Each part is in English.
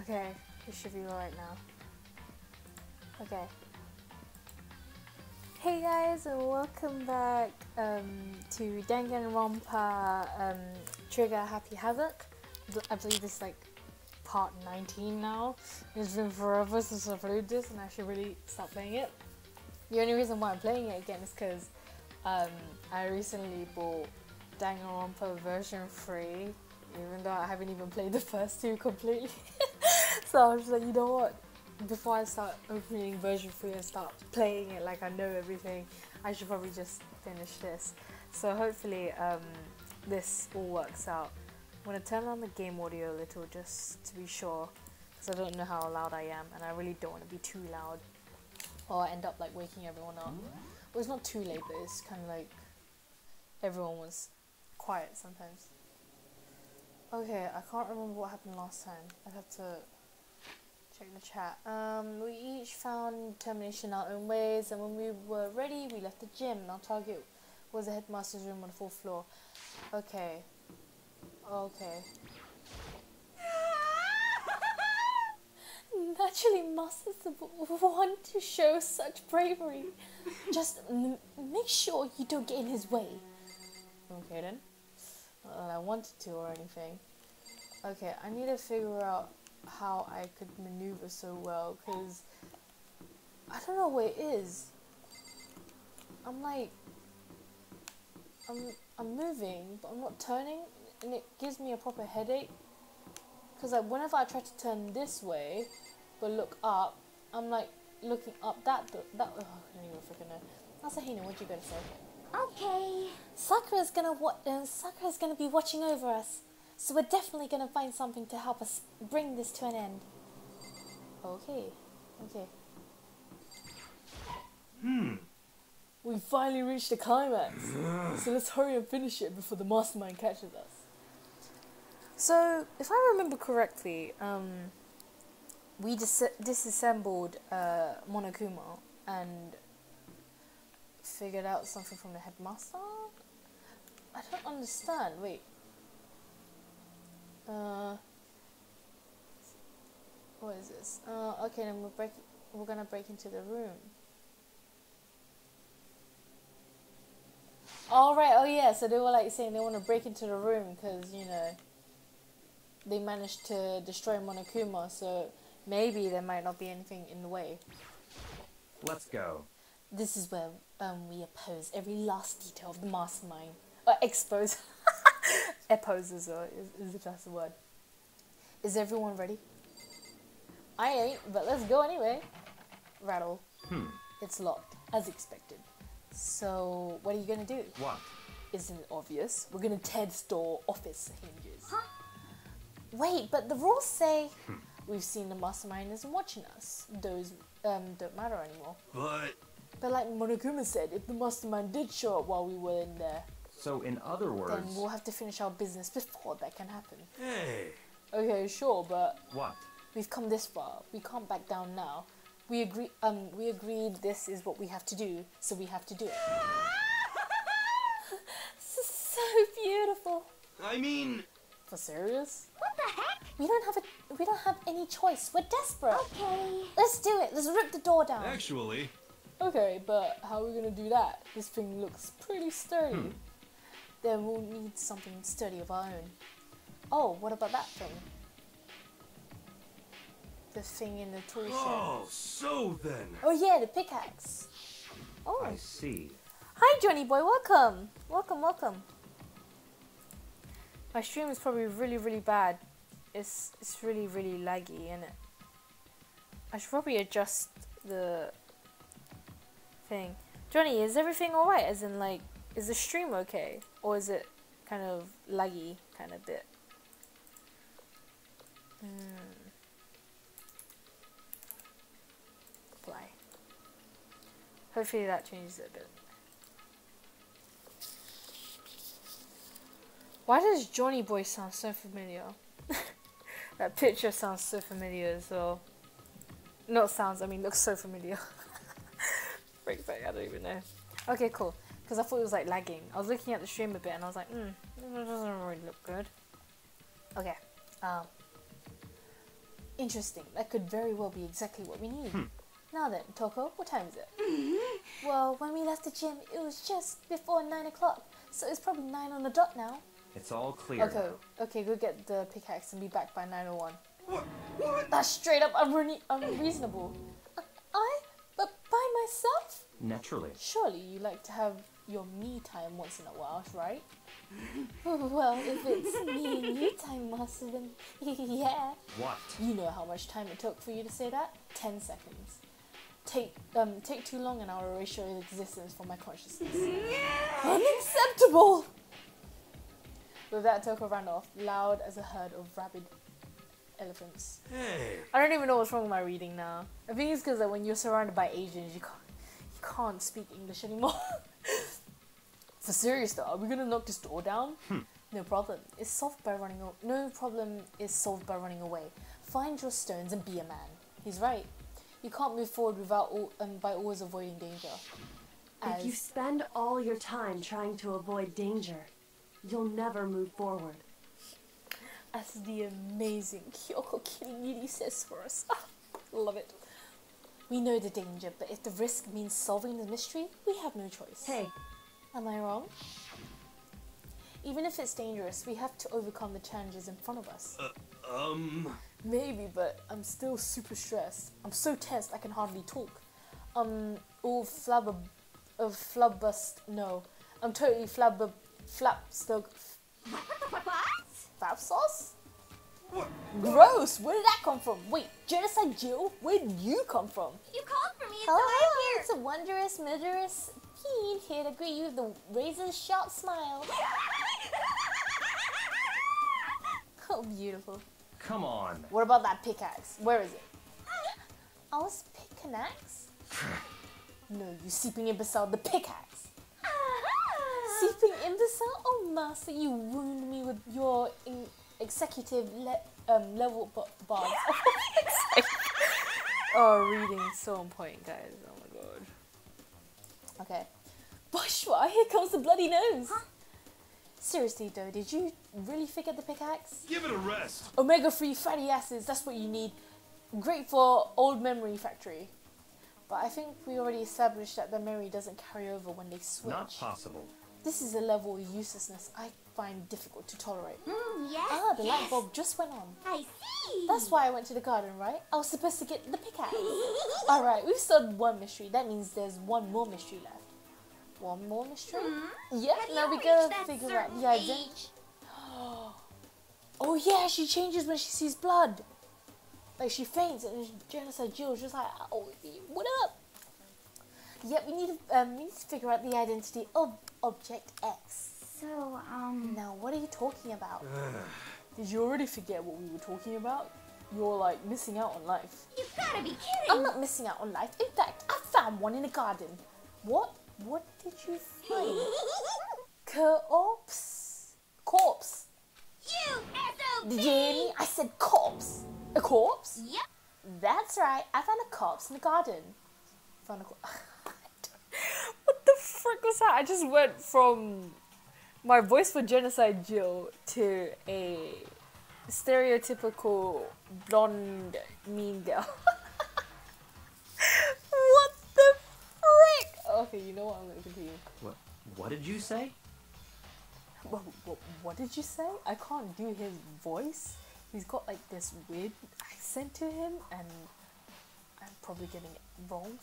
Okay, it should be alright now. Okay. Hey guys, and welcome back to Danganronpa Trigger Happy Havoc. I believe this is like part 19 now. It's been forever since I've played this and I should really start playing it. The only reason why I'm playing it again is because I recently bought Danganronpa version 3, even though I haven't even played the first two completely. So I was just like, you know what? Before I start opening version 3 and start playing it like I know everything, I should probably just finish this. So hopefully this all works out. I'm going to turn on the game audio a little just to be sure, because I don't know how loud I am and I really don't want to be too loud or I end up like waking everyone up. Well, it's not too late, but it's kind of like everyone was quiet sometimes. Okay, I can't remember what happened last time. I'd have to check the chat. We each found determination in our own ways, and when we were ready, we left the gym, and our target was the headmaster's room on the 4th floor. Okay. Okay. Naturally, masters want to show such bravery. Just make sure you don't get in his way. Okay then. Not that I wanted to or anything. Okay, I need to figure out how I could maneuver so well, because I don't know what it is. I'm like, I'm moving, but I'm not turning, and it gives me a proper headache. Because like whenever I try to turn this way, but look up, I'm like looking up that. Oh, I don't even freaking know. Asahina, what you gotta say? Okay. Sakura's gonna be watching over us, so we're definitely gonna find something to help us bring this to an end. Okay. Okay. We finally reached the climax, so let's hurry and finish it before the mastermind catches us. So, if I remember correctly, we disassembled Monokuma and figured out something from the headmaster? I don't understand. Wait. What is this? Okay, then we're gonna break into the room. All right. Oh yeah. So they were like saying they want to break into the room because, you know, they managed to destroy Monokuma. So maybe there might not be anything in the way. Let's go. This is where we oppose every last detail of the mastermind. Expose. Oppose is just a word. Is everyone ready? I ain't, but let's go anyway. Rattle. It's locked, as expected. So, what are you gonna do? What? Isn't it obvious? We're gonna tear the store off its hinges. Huh? Wait, but the rules say we've seen the mastermind isn't watching us. Those don't matter anymore. But like Monokuma said, if the mastermind did show up while we were in there, so in other words, then we'll have to finish our business before that can happen. Hey. Okay, sure, but What? we've come this far. We can't back down now. We agreed this is what we have to do, so we have to do it. This is so beautiful. I mean, For serious? What the heck? We don't have any choice. We're desperate. Okay. Let's do it. Let's rip the door down. actually, Okay, but how are we gonna do that? This thing looks pretty sturdy. Then we'll need something sturdy of our own. Oh, what about that thing? The thing in the tool shed. oh, so then. Oh yeah, the pickaxe. Oh. I see. Hi Johnny boy, welcome. Welcome, welcome. My stream is probably really bad. It's really laggy, isn't it? I should probably adjust the thing. Johnny, is everything alright? As in like, is the stream okay? Or is it kind of laggy kind of bit? Apply. Hopefully that changes it a bit. Why does Johnny Boy sound so familiar? That picture sounds so familiar as well. Not sounds, I mean looks so familiar. Break back, I don't even know. Okay, cool. Because I thought it was like lagging. I was looking at the stream a bit and I was like, it doesn't really look good. Okay. Interesting. That could very well be exactly what we need. Now then, Toko, what time is it? Well, when we left the gym, it was just before 9 o'clock. So it's probably 9 on the dot now. It's all clear now. Okay, go get the pickaxe and be back by 9:01. What? That's straight up unreasonable. But by myself? Naturally. Surely you like to have your me time once in a while, right? Well, if it's me and you time, Master, then yeah. What? You know how much time it took for you to say that? 10 seconds. Take too long and I'll erase your existence from my consciousness. Unacceptable! With that, Toko ran off, loud as a herd of rabid elephants. Hey. I don't even know what's wrong with my reading now. I think it's because when you're surrounded by Asians, you can't speak English anymore. For serious though, are we gonna knock this door down? No problem. It's solved by running. No problem is solved by running away. Find your stones and be a man. He's right. You can't move forward without by always avoiding danger. If you spend all your time trying to avoid danger, you'll never move forward. As the amazing Kyoko Kirigiri says for us. Love it. We know the danger, but if the risk means solving the mystery, we have no choice. Hey. Am I wrong? Even if it's dangerous, we have to overcome the challenges in front of us. Maybe, but I'm still super stressed. I'm so tensed I can hardly talk. All flubbust. No, I'm totally flapstuck. Fab sauce? What? Gross! Where did that come from? Wait, Genocide Jill? Where did you come from? You called for me, so Hello, I'm here. it's a wondrous, murderous Peen here to greet you with a razor-sharp smile. Oh, beautiful. Come on. What about that pickaxe? Where is it? Ours pickaxe? No, you seeping imbecile, the pickaxe. Seeping imbecile? Oh, master, you wound me with your executive level bars. Oh, reading so on point, guys. Oh my god. Okay. Bushwa, here comes the bloody nose. Huh? Seriously though, did you really forget the pickaxe? Give it a rest. Omega-3 fatty acids, that's what you need. Great for old memory factory. But I think we already established that the memory doesn't carry over when they switch. Not possible. This is a level of uselessness I find difficult to tolerate. Yes. Ah, the light bulb just went on. I see. That's why I went to the garden, right? I was supposed to get the pickaxe. Alright, we've solved one mystery. That means there's one more mystery left. One more mystery? Yeah, Have now you we reached gotta that figure out certain the identity. age? Oh yeah, she changes when she sees blood. Like she faints and Genocide Jill's just like, oh, what up? Yep, we need to figure out the identity of Object X. So, Now, what are you talking about? Did you already forget what we were talking about? You're like missing out on life. you gotta be kidding. I'm not missing out on life. In fact, I found one in the garden. What? What did you find? Corpse. Corpse. You SOB. Did you hear me? I said corpse. A corpse? Yep. That's right. I found a corpse in the garden. Found a What the frick was that? I just went from my voice for Genocide Jill to a stereotypical blonde mean girl. What the frick? Okay, you know what? I'm gonna continue. What did you say? What did you say? I can't do his voice. He's got like this weird accent to him, and I'm probably getting it wrong.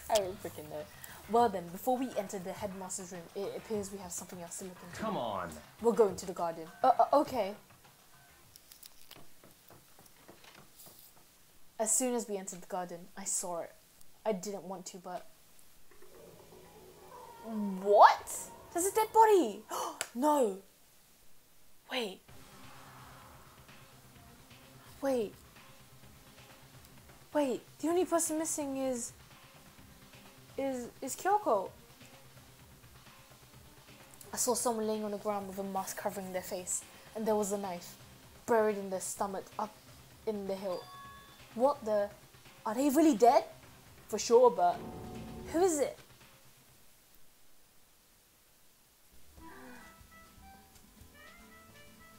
I don't freaking know. Well then, before we enter the headmaster's room, it appears we have something else to look into. Come on. We'll go into the garden. Okay. As soon as we entered the garden, I saw it. I didn't want to, but... What? There's a dead body! No! Wait. Wait. Wait, the only person missing is Kyoko. I saw someone laying on the ground with a mask covering their face, and there was a knife buried in their stomach up in the hill. What the? Are they really dead? For sure, but who is it?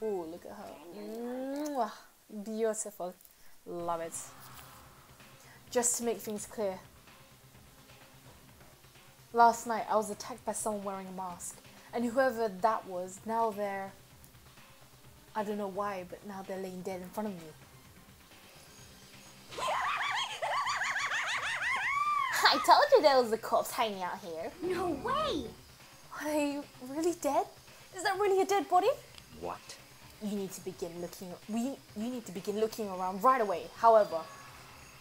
Oh, look at her. Mwah. Beautiful. Love it. Just to make things clear. Last night I was attacked by someone wearing a mask. And whoever that was, now they're... I don't know why, but now they're laying dead in front of me. I told you there was a corpse hanging out here. No way! Are they really dead? Is that really a dead body? What? You need to begin looking. You need to begin looking around right away. However,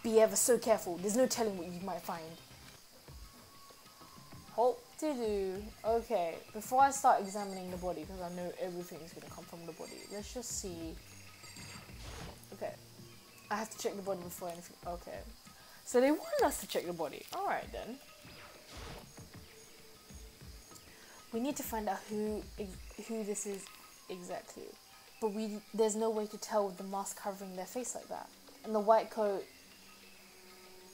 be ever so careful. There's no telling what you might find. Hope to do. Okay, before I start examining the body, because I know everything's gonna come from the body. Let's just see. Okay, I have to check the body before anything. Okay, so they wanted us to check the body. All right then. We need to find out who this is exactly. But there's no way to tell with the mask covering their face like that. And the white coat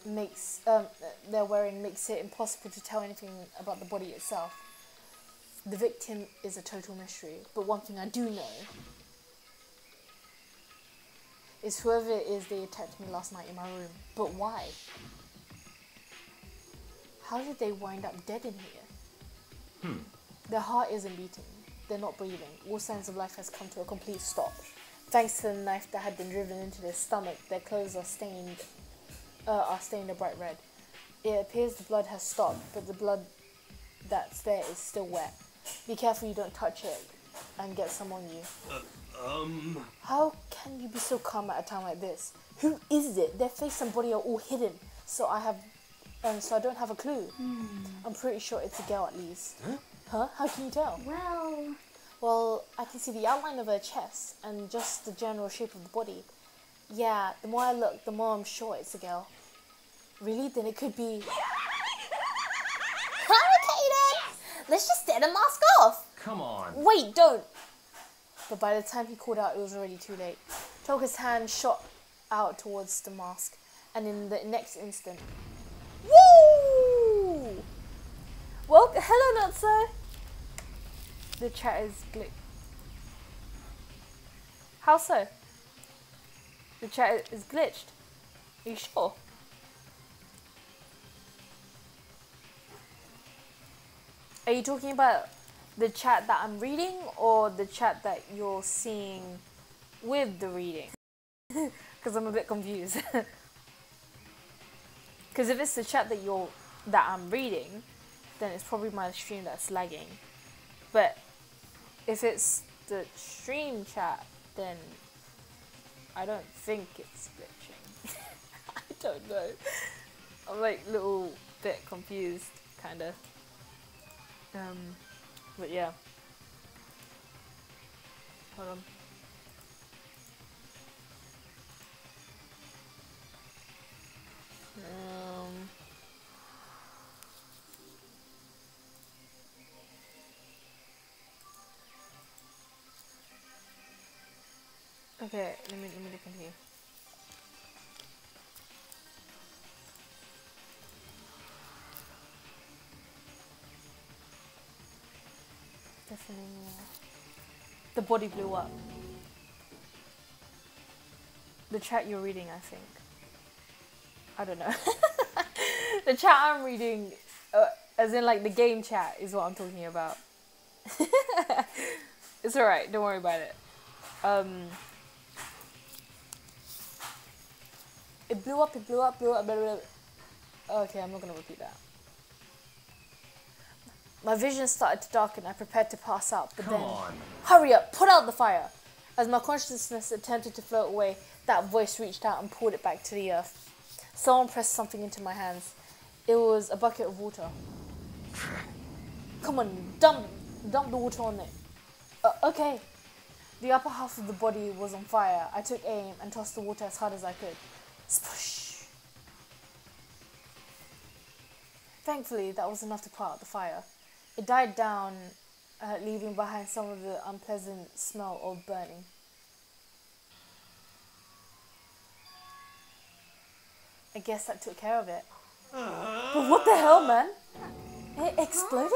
they're wearing makes it impossible to tell anything about the body itself. The victim is a total mystery. But one thing I do know is whoever it is, they attacked me last night in my room. But why? How did they wind up dead in here? Their heart isn't beating. They're not breathing. All signs of life has come to a complete stop. Thanks to the knife that had been driven into their stomach, their clothes are stained a bright red. It appears the blood has stopped, but the blood that's there is still wet. Be careful you don't touch it and get some on you. How can you be so calm at a time like this? Who is it? Their face and body are all hidden, so I don't have a clue. I'm pretty sure it's a girl at least. Huh? How can you tell? Well, I can see the outline of her chest and just the general shape of the body. Yeah, the more I look, the more I'm sure it's a girl. Really? Then it could be... Okay then! Let's just tear the mask off! Come on. Wait, don't! But by the time he called out, it was already too late. Toka's hand shot out towards the mask, and in the next instant... Woo! Well, hello, Nutso! The chat is glitched. How so? The chat is glitched. Are you sure? Are you talking about the chat that I'm reading or the chat that you're seeing with the reading? Because I'm a bit confused. Because if it's the chat that I'm reading, then it's probably my stream that's lagging. But if it's the stream chat, then I don't think it's glitching. I don't know. I'm like a little bit confused, kind of. But yeah. Hold on. Okay, let me look in here. Definitely. The body blew up. The chat you're reading, I think. I don't know. The chat I'm reading, as in like the game chat, is what I'm talking about. It's alright, don't worry about it. It blew up, blah, blah, blah. Okay, I'm not gonna repeat that. My vision started to darken. I prepared to pass out, but then... Hurry up, put out the fire! As my consciousness attempted to float away, that voice reached out and pulled it back to the earth. Someone pressed something into my hands. It was a bucket of water. Come on, dump the water on it. Okay. The upper half of the body was on fire. I took aim and tossed the water as hard as I could. Spush! Thankfully, that was enough to put out the fire. It died down, leaving behind some of the unpleasant smell of burning. I guess that took care of it. But what the hell, man? It exploded?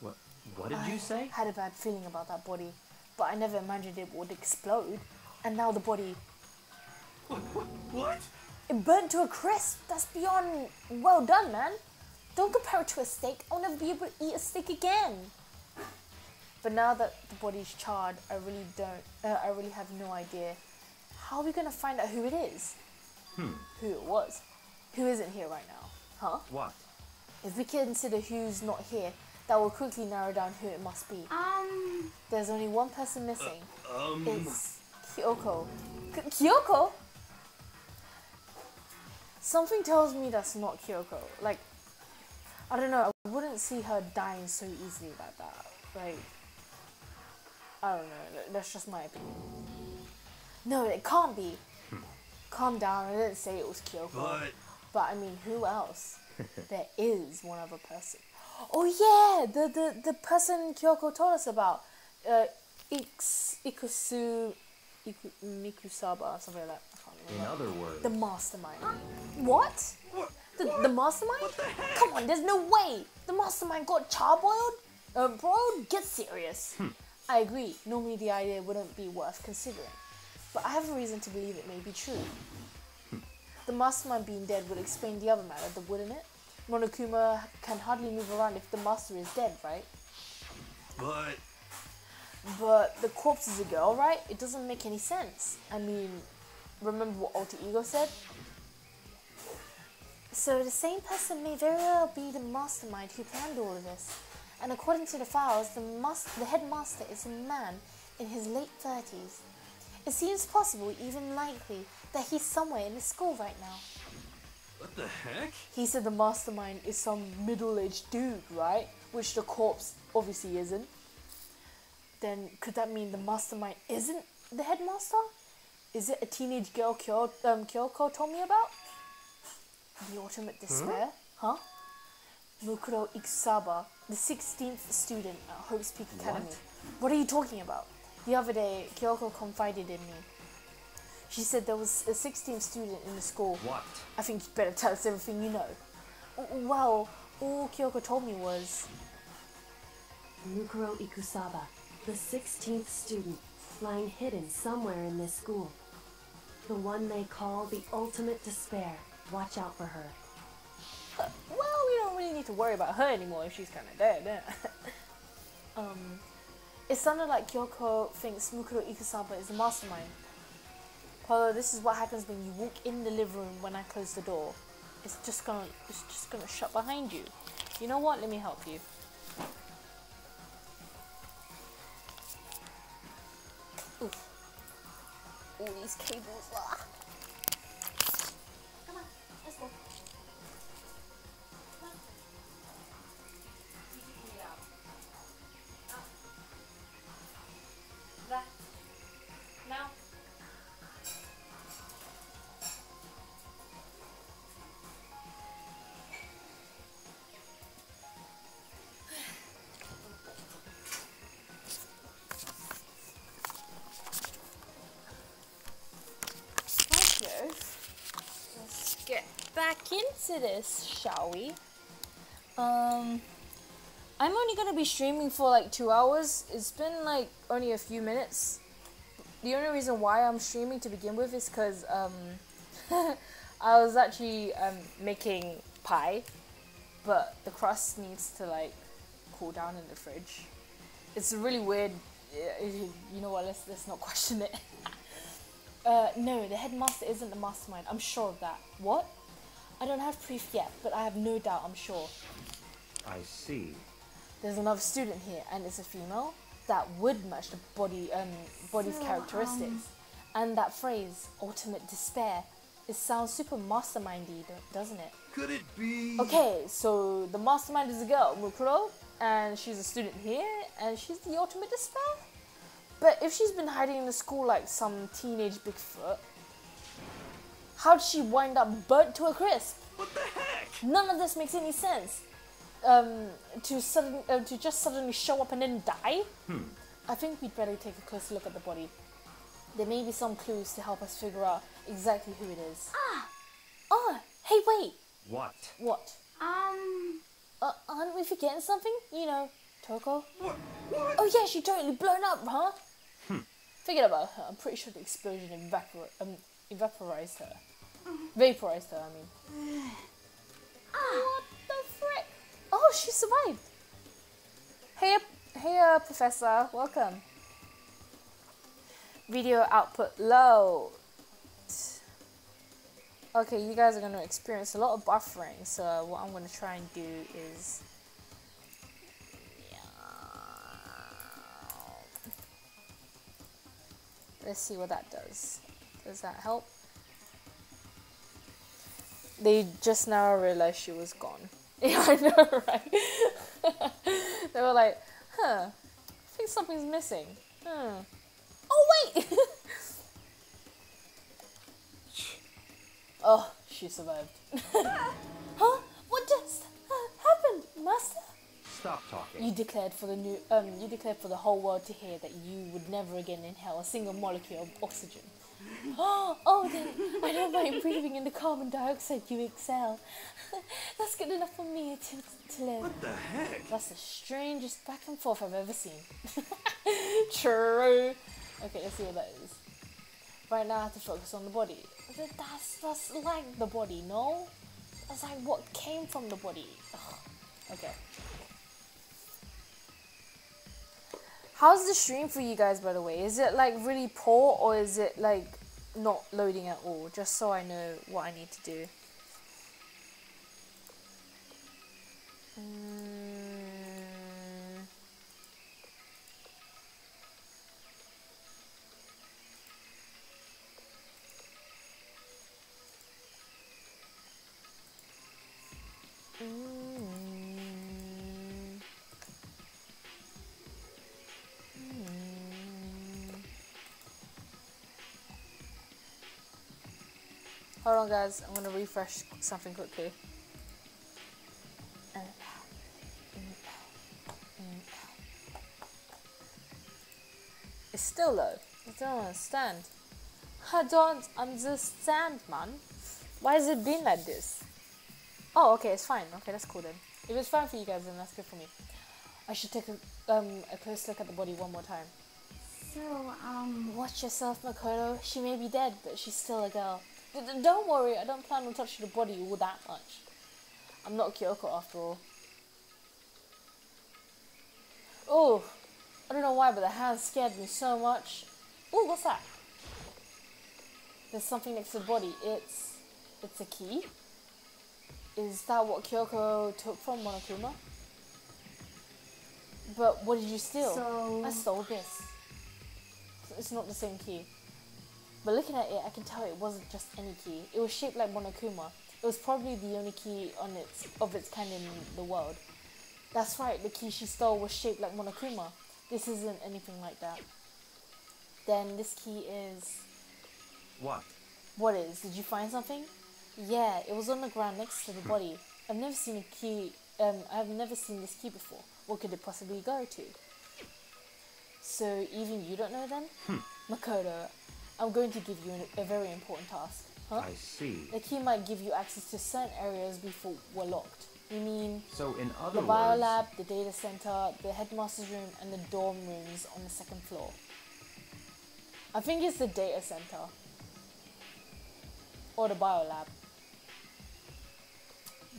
What did you say? I had a bad feeling about that body, but I never imagined it would explode. And now the body... What? It burnt to a crisp. That's beyond well done, man. Don't compare it to a steak. I'll never be able to eat a steak again. But now that the body's charred, I really have no idea. How are we gonna find out who it is? Who it was? Who isn't here right now? Huh? What? If we consider who's not here, that will quickly narrow down who it must be. There's only one person missing. It's Kyoko. Kyoko? Something tells me that's not Kyoko. Like, I don't know, I wouldn't see her dying so easily like that. Like, I don't know, that's just my opinion. No, it can't be. Calm down, I didn't say it was Kyoko. But I mean, who else? There is one other person. Oh yeah, the person Kyoko told us about. Mikusaba, something like that. I can't remember. In other words. The mastermind. What? The mastermind? What the heck? Come on, there's no way. The mastermind got charboiled? Bro, get serious. I agree. Normally the idea wouldn't be worth considering. But I have a reason to believe it may be true. The mastermind being dead would explain the other matter, wouldn't it? Monokuma can hardly move around if the master is dead, right? But the corpse is a girl, right? It doesn't make any sense. I mean, remember what Alter Ego said? So the same person may very well be the mastermind who planned all of this. And according to the files, the headmaster is a man in his late 30s. It seems possible, even likely, that he's somewhere in the school right now. What the heck? He said the mastermind is some middle-aged dude, right? Which the corpse obviously isn't. Then could that mean the mastermind isn't the headmaster? Is it a teenage girl Kyoko told me about? The ultimate despair? Huh? Mukuro Ikusaba, the 16th student at Hope's Peak Academy. What are you talking about? The other day, Kyoko confided in me. She said there was a 16th student in the school. What? I think you better tell us everything you know. Well, all Kyoko told me was... Mukuro Ikusaba, the 16th student, lying hidden somewhere in this school. The one they call the ultimate despair. Watch out for her. Well, we don't really need to worry about her anymore if she's kind of dead. It sounded like Kyoko thinks Mukuro Ikusaba is the mastermind. Polo, this is what happens when you walk in the living room when I close the door. It's just gonna shut behind you. You know what? Let me help you. Oof. All these cables. Ah. Come on, let's go. Come on. You can get out. Up. Left. Now. Let's get back into this, shall we? I'm only gonna be streaming for like 2 hours. It's been like only a few minutes. The only reason why I'm streaming to begin with is because I was actually making pie, but the crust needs to like cool down in the fridge. It's really weird. You know what? Let's not question it. No, the headmaster isn't the mastermind. I'm sure of that. What? I don't have proof yet, but I have no doubt. I'm sure. I see. There's another student here, and it's a female. That would match the body's characteristics. And that phrase, ultimate despair, it sounds super mastermindy, doesn't it? Could it be? Okay, so the mastermind is a girl, Mukuro, and she's a student here, and she's the ultimate despair? But if she's been hiding in the school like some teenage Bigfoot, how'd she wind up burnt to a crisp? What the heck? None of this makes any sense. To just suddenly show up and then die? I think we'd better take a closer look at the body. There may be some clues to help us figure out exactly who it is. Hey, wait! What? What? Aren't we forgetting something? You know, Toko? What? Oh yeah, she totally blown up, huh? Forget about her. I'm pretty sure the explosion Vaporized her, I mean. What the frick? Oh, she survived. Hey, Professor, welcome. Video output low. Okay, you guys are going to experience a lot of buffering, so what I'm going to try and do is... Let's see what that does. Does that help? They just now realized she was gone. Yeah, I know, right? They were like, huh, I think something's missing. Oh, wait! Oh, she survived. Huh? What just happened, Master? Stop talking. You declared for the whole world to hear that you would never again inhale a single molecule of oxygen. Oh, then I don't mind breathing in the carbon dioxide you exhale. That's good enough for me to live. What the heck? That's the strangest back and forth I've ever seen. True. Okay, let's see what that is. Right now I have to focus on the body. That's like the body, no? That's like what came from the body. Ugh. Okay. How's the stream for you guys, by the way? Is it like really poor or is it like not loading at all? Just so I know what I need to do. Hold on, guys. I'm gonna refresh something quickly. It's still low. I don't understand. I don't understand, man. Why has it been like this? Oh, okay, it's fine. Okay, that's cool then. If it's fine for you guys, then that's good for me. I should take a close look at the body one more time. So, Watch yourself, Makoto. She may be dead, but she's still a girl. Don't worry, I don't plan on touching the body all that much. I'm not Kyoko after all. Oh, I don't know why, but the hand scared me so much. Oh, what's that? There's something next to the body. It's a key. Is that what Kyoko took from Monokuma? But what did you steal? So... I stole this. It's not the same key. But looking at it, I can tell it wasn't just any key. It was shaped like Monokuma. It was probably the only key of its kind in the world. That's right, the key she stole was shaped like Monokuma. This isn't anything like that. Then this key is... What? What is? Did you find something? Yeah, it was on the ground next to the body. I've never seen a key... I've never seen this key before. What could it possibly go to? So even you don't know then? Makoto, I'm going to give you a very important task. Huh? I see. The key might give you access to certain areas before we're locked. You mean So in other the words... biolab, the data center, the headmaster's room, and the dorm rooms on the second floor. I think it's the data center. Or the biolab.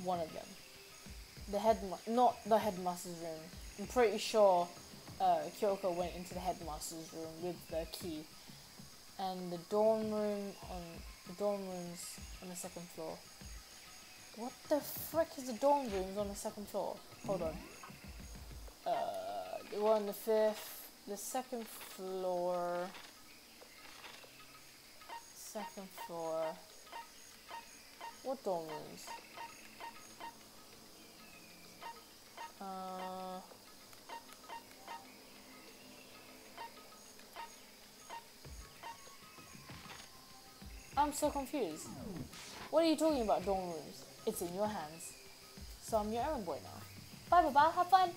One of them. Not the headmaster's room. I'm pretty sure Kyoko went into the headmaster's room with the key. And the dorm rooms on the second floor. What the frick is the dorm rooms on the second floor? Hold on. They were on the the second floor. Second floor. What dorm rooms? I'm so confused. What are you talking about, dorm rooms? It's in your hands. So I'm your errand boy now. Bye, bye, have fun.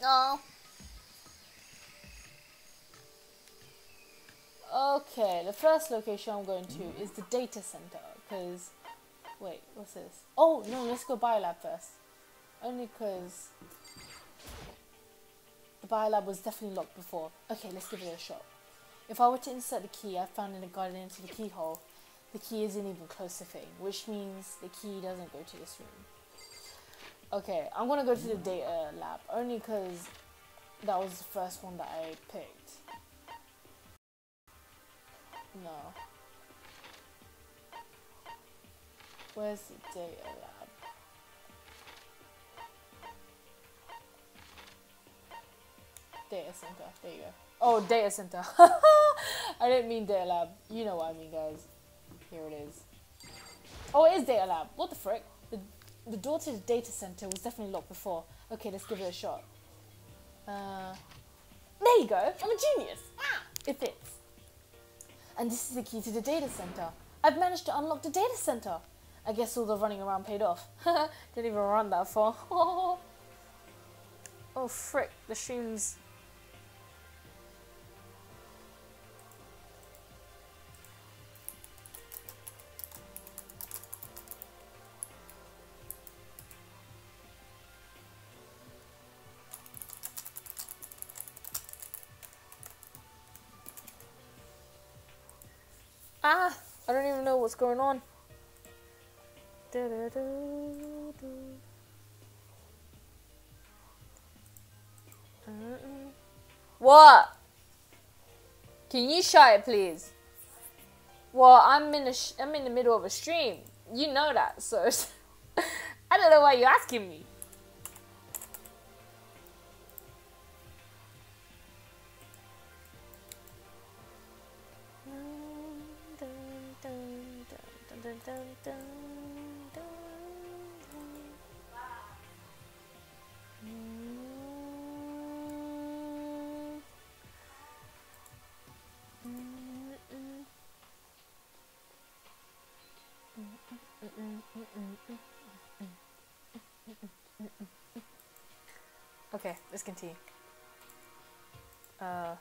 Oh. Okay, the first location I'm going to is the data center, because... Wait, what's this? Oh, no, let's go biolab first. Only because... the biolab was definitely locked before. Okay, let's give it a shot. If I were to insert the key I found in the garden into the keyhole, the key isn't even close to fitting, which means the key doesn't go to this room. Okay, I'm gonna go to the data lab, only because that was the first one that I picked. No. Where's the data lab? Data center, there you go. Oh, data center. I didn't mean data lab. You know what I mean, guys. Here it is. Oh, it is data lab. What the frick? The door to the data center was definitely locked before. Okay, let's give it a shot. There you go. I'm a genius. Ah, it fits. And this is the key to the data center. I've managed to unlock the data center. I guess all the running around paid off. Didn't even run that far. Oh, frick. The stream's... Ah, I don't even know what's going on. What? Can you shut it, please? Well, I'm in the middle of a stream. You know that, so I don't know why you're asking me. Okay, let's continue. I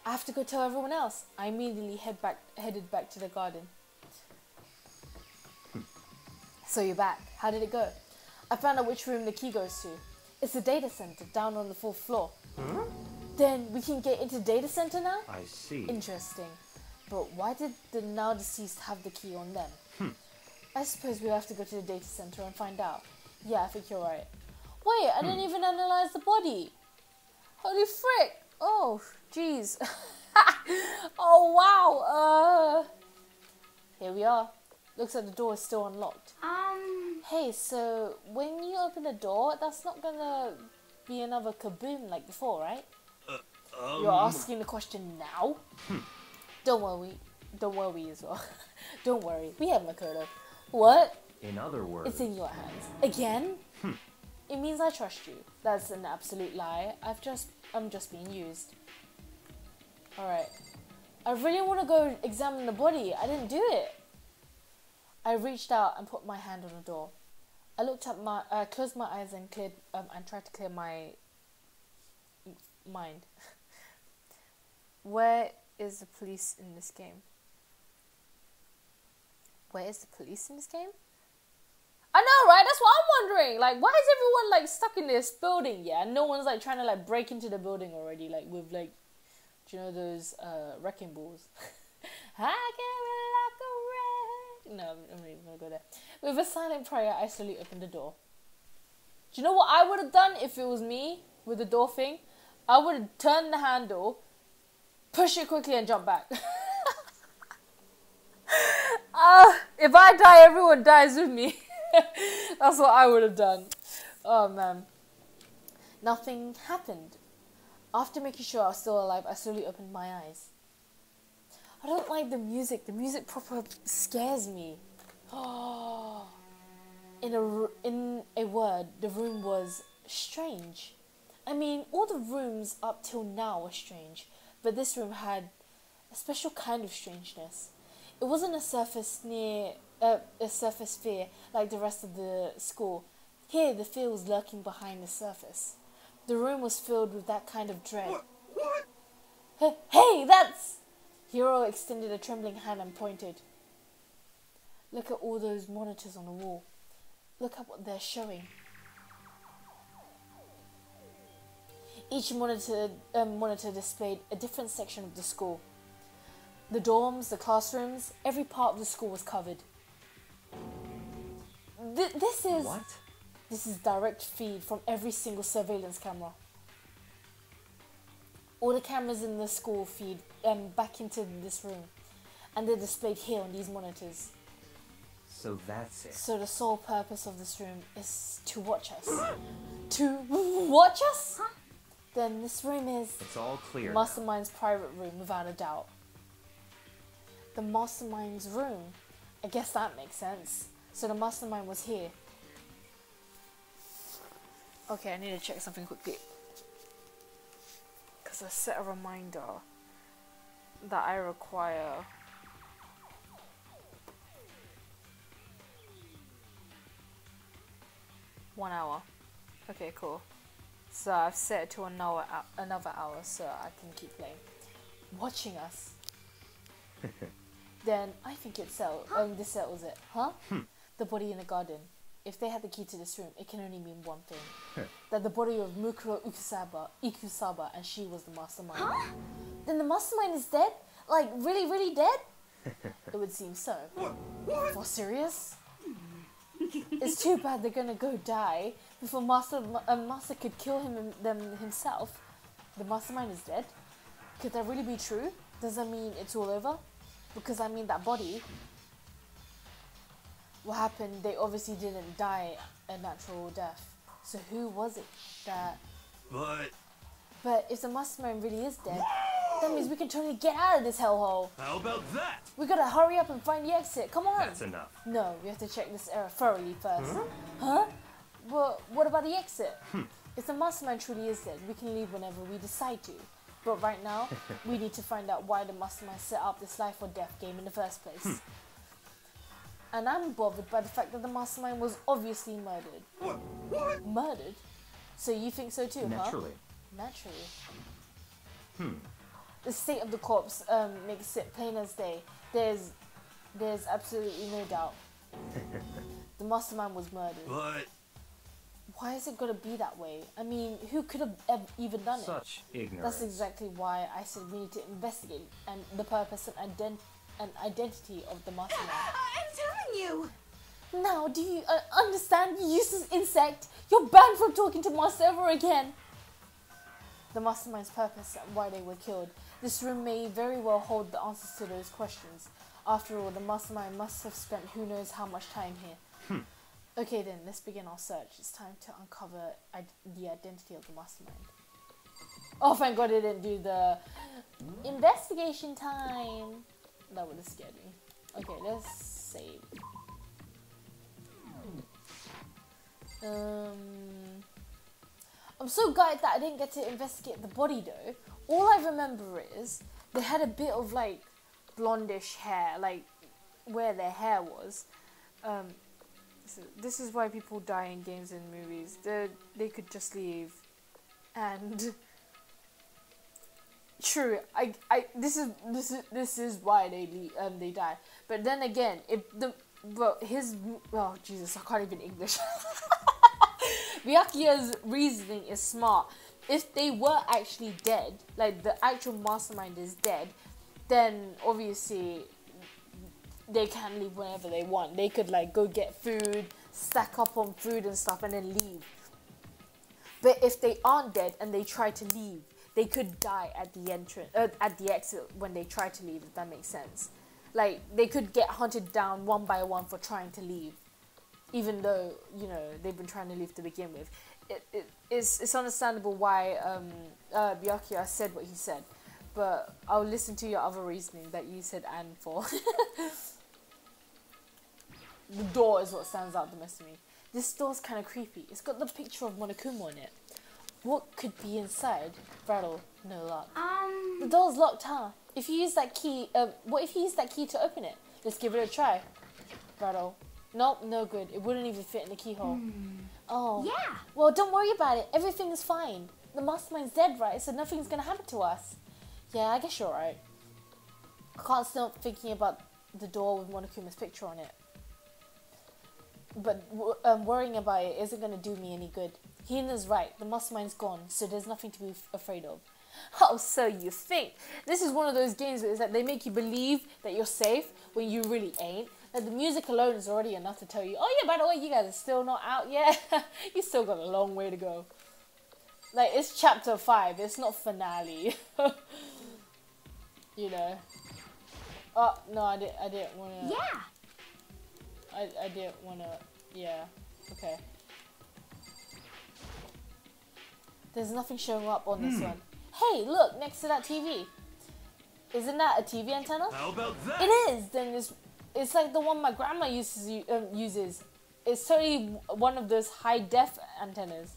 have to go tell everyone else. I immediately headed back to the garden. So you're back. How did it go? I found out which room the key goes to. It's the data center down on the 4th floor. Huh? Then we can get into the data center now? I see. Interesting. But why did the now deceased have the key on them? I suppose we'll have to go to the data center and find out. Yeah, I think you're right. Wait, I didn't even analyze the body. Holy frick. Oh, jeez. Oh, wow. Here we are. Looks like the door is still unlocked. Hey, so when you open the door, that's not gonna be another kaboom like before, right? You're asking the question now? Don't worry as well. Don't worry, we have Makoto. What? In other words... It's in your hands. Again? It means I trust you. That's an absolute lie. I'm just being used. Alright. I really want to go examine the body. I didn't do it. I reached out and put my hand on the door. I closed my eyes and tried to clear my mind. Where is the police in this game? Where is the police in this game? I know, right? That's what I'm wondering. Like, why is everyone like stuck in this building? Yeah, no one's like trying to like break into the building already. Like with like, do you know those wrecking balls? I can like a wreck. No, I'm not even gonna go there. With a silent prayer, I slowly opened the door. Do you know what I would have done if it was me with the door thing? I would have turned the handle, push it quickly, and jump back. If I die, everyone dies with me. That's what I would have done. Oh man. Nothing happened. After making sure I was still alive, I slowly opened my eyes. I don't like the music. The music proper scares me. In a word, the room was strange. I mean, all the rooms up till now were strange, but this room had a special kind of strangeness. It wasn't a surface fear like the rest of the school. Here, the fear was lurking behind the surface. The room was filled with that kind of dread. What? Hey, that's... Hiro extended a trembling hand and pointed. Look at all those monitors on the wall. Look at what they're showing. Each monitor displayed a different section of the school. The dorms, the classrooms, every part of the school was covered. What? This is direct feed from every single surveillance camera. All the cameras in the school feed back into this room, and they're displayed here on these monitors. So that's it. So the sole purpose of this room is to watch us. To watch us? Huh? Then this room is It's all clear now. Mastermind's private room, without a doubt. The Mastermind's room. I guess that makes sense. So the Mastermind was here. Okay, I need to check something quickly. Because I set a reminder that I require. One hour. Okay, cool. So I've set it to another hour so I can keep playing. Watching us. Then I think it this settles it. Huh? The body in the garden. If they had the key to this room, it can only mean one thing. That the body of Mukuro Ikusaba and she was the mastermind. Huh? Then the mastermind is dead? Like, really, really dead? It would seem so. For serious? It's too bad they're gonna go die before Master could kill them himself. The mastermind is dead? Could that really be true? Does that mean it's all over? Because I mean that body. What happened? They obviously didn't die a natural death. So who was it that... But if the mastermind really is dead, that means we can totally get out of this hellhole. How about that? We gotta hurry up and find the exit. Come on. That's enough. No, we have to check this area thoroughly first. Huh? Well, what about the exit? If the mastermind truly is dead, we can leave whenever we decide to. But right now, we need to find out why the mastermind set up this life or death game in the first place. And I'm bothered by the fact that the mastermind was obviously murdered. Murdered? So you think so too, Naturally. huh? Naturally. The state of the corpse makes it plain as day. There's absolutely no doubt. The mastermind was murdered. But Why is it gonna be that way? I mean, who could have even done it? such ignorance. That's exactly why I said we need to investigate and the purpose and identity of the mastermind. I'm telling you. Now, do you understand, you useless insect? You're banned from talking to Master ever again. The mastermind's purpose and why they were killed. This room may very well hold the answers to those questions. After all, the mastermind must have spent who knows how much time here. Okay then, let's begin our search. It's time to uncover the identity of the mastermind. Oh, thank God it didn't do the investigation time. That would have scared me. Okay, let's save. I'm so gutted that I didn't get to investigate the body though. All I remember is they had a bit of like blondish hair, like where their hair was. So this is why people die in games and movies. They could just leave, and true. This is why they die. But then again, oh Jesus, I can't even English. Byakuya's reasoning is smart. If they were actually dead, like the actual mastermind is dead, then obviously they can leave whenever they want. They could like go get food, stack up on food and stuff, and then leave. But if they aren't dead and they try to leave, they could die at the at the exit when they try to leave. If that makes sense, like they could get hunted down one by one for trying to leave, even though they've been trying to leave to begin with. It's understandable why Byakuya said what he said, but I'll listen to your other reasoning that you said and for. The door is what stands out the most to me. This door's kind of creepy. It's got the picture of Monokuma on it. What could be inside? Rattle, no luck. The door's locked, huh? If you use that key, what if you use that key to open it? Let's give it a try. Rattle. Nope, no good. It wouldn't even fit in the keyhole. Oh. Yeah. Well, don't worry about it. Everything is fine. The mastermind's dead, right? So nothing's gonna happen to us. Yeah, I guess you're right. I can't stop thinking about the door with Monokuma's picture on it. But worrying about it isn't gonna do me any good. Hina's right. The mastermind's gone, so there's nothing to be afraid of. Oh, so you think. This is one of those games where it's like they make you believe that you're safe when you really ain't. Like the music alone is already enough to tell you, oh yeah, by the way, you guys are still not out yet. You still got a long way to go. Like, it's chapter 5, it's not finale. You know. Oh, no, I didn't want to... Yeah. I didn't want to... Yeah. Okay. There's nothing showing up on this one. Hey, look, next to that TV. Isn't that a TV antenna? How about that? It is! Then it's like the one my grandma uses. It's totally one of those high-def antennas.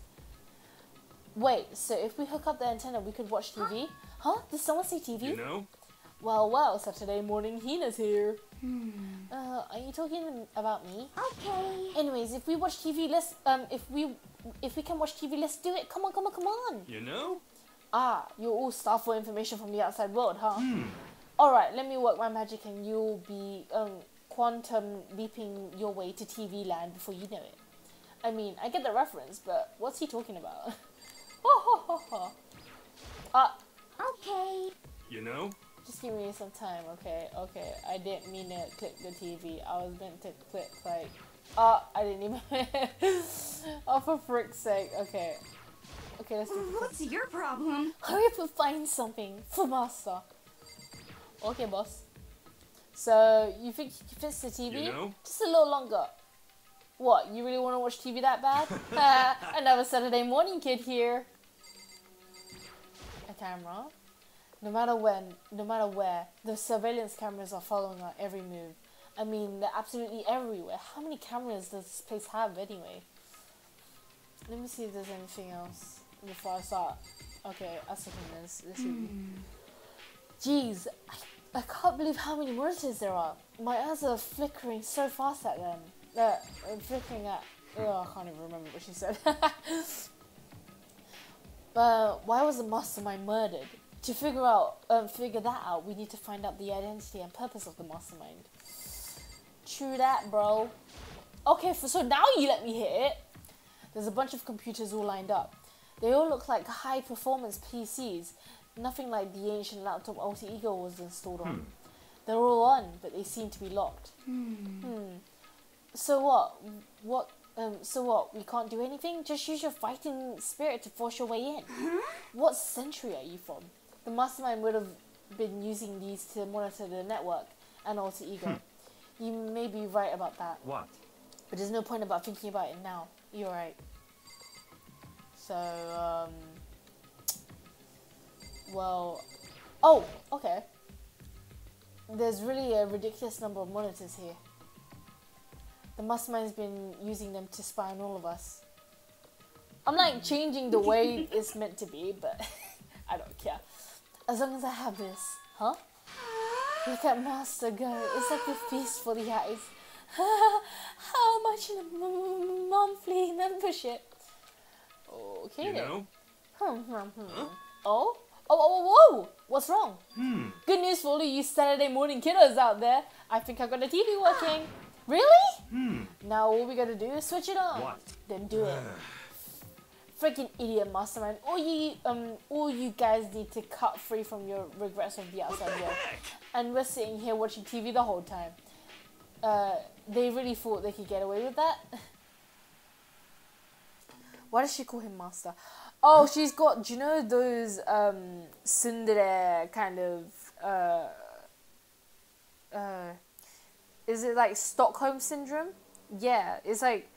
Wait, so if we hook up the antenna, we could watch TV? Huh? Did someone say TV? You know? Well, Saturday morning, Hina's here. Are you talking about me? Okay. Anyways, if we watch TV, let's, if we can watch TV, let's do it. Come on. You know? Ah, you're all stuff for information from the outside world, huh? Alright, let me work my magic and you'll be, quantum leaping your way to TV land before you know it. I mean, I get the reference, but what's he talking about? Okay. You know? Just give me some time, okay? I didn't mean to click the TV. I was meant to click, like... I didn't even... Oh, for frick's sake. Okay, let's do this. What's your problem? Hurry up and find something for Master. Okay, boss. So, you think you can fix the TV? You know? Just a little longer. What, you really want to watch TV that bad? Another Saturday morning kid here. A camera. No matter where, the surveillance cameras are following our every move. I mean, they're absolutely everywhere. How many cameras does this place have anyway? Let me see if there's anything else before I start. Okay, I was looking at this. Jeez, I can't believe how many monitors there are. My eyes are flickering so fast at them. Flickering at... Oh, I can't even remember what she said. But why was the mastermind murdered? To figure that out, we need to find out the identity and purpose of the mastermind. True that, bro. Okay, so now you let me hit it. There's a bunch of computers all lined up. They all look like high-performance PCs. Nothing like the ancient laptop Alter Ego was installed on. They're all on, but they seem to be locked. So what? So what? We can't do anything? Just use your fighting spirit to force your way in. What century are you from? The mastermind would have been using these to monitor the network and Alter Ego. You may be right about that. What? But there's no point about thinking about it now. You're right. So, well... Oh, okay. There's really a ridiculous number of monitors here. The mastermind's been using them to spy on all of us. I'm like changing the way it's meant to be, but I don't care. As long as I have this. Huh? Look at Master go. It's like a feast for the eyes. How much in a monthly membership? Okay You then. know? Oh? Whoa! What's wrong? Good news for all of you Saturday morning kiddos out there. I think I got the TV working. Really? Now all we gotta do is switch it on. What? Then do it. Freaking idiot mastermind. All you guys need to cut free from your regrets of the outside world. And we're sitting here watching TV the whole time. They really thought they could get away with that? Why does she call him master? Oh, she's got, do you know those tsundere kind of is it like Stockholm syndrome? Yeah, it's like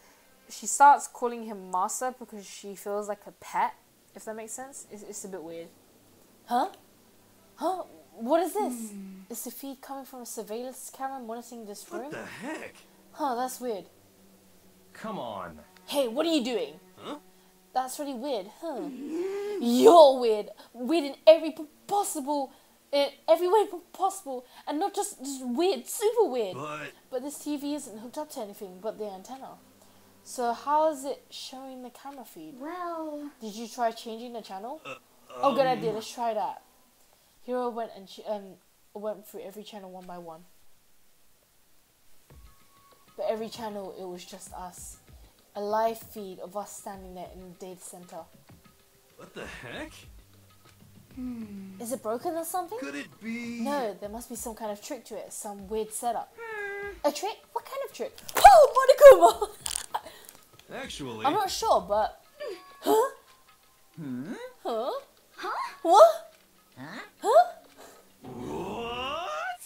she starts calling him master because she feels like a pet, if that makes sense. It's a bit weird. Huh? What is this? Is the feed coming from a surveillance camera monitoring this room? What the heck? Huh, that's weird. Come on. Hey, what are you doing? Huh? That's really weird, huh? You're weird. Weird in every possible... in every way possible. And not just weird, super weird. But this TV isn't hooked up to anything but the antenna. So how is it showing the camera feed? Well... Did you try changing the channel? Oh, good idea. Let's try that. Hero went and went through every channel one by one. But every channel, it was just us. A live feed of us standing there in the data center. What the heck? Is it broken or something? Could it be? No, there must be some kind of trick to it. Some weird setup. A trick? What kind of trick? Oh, Monokuma! Actually. I'm not sure, but... Huh? Huh? Huh? What? Huh? Huh? What?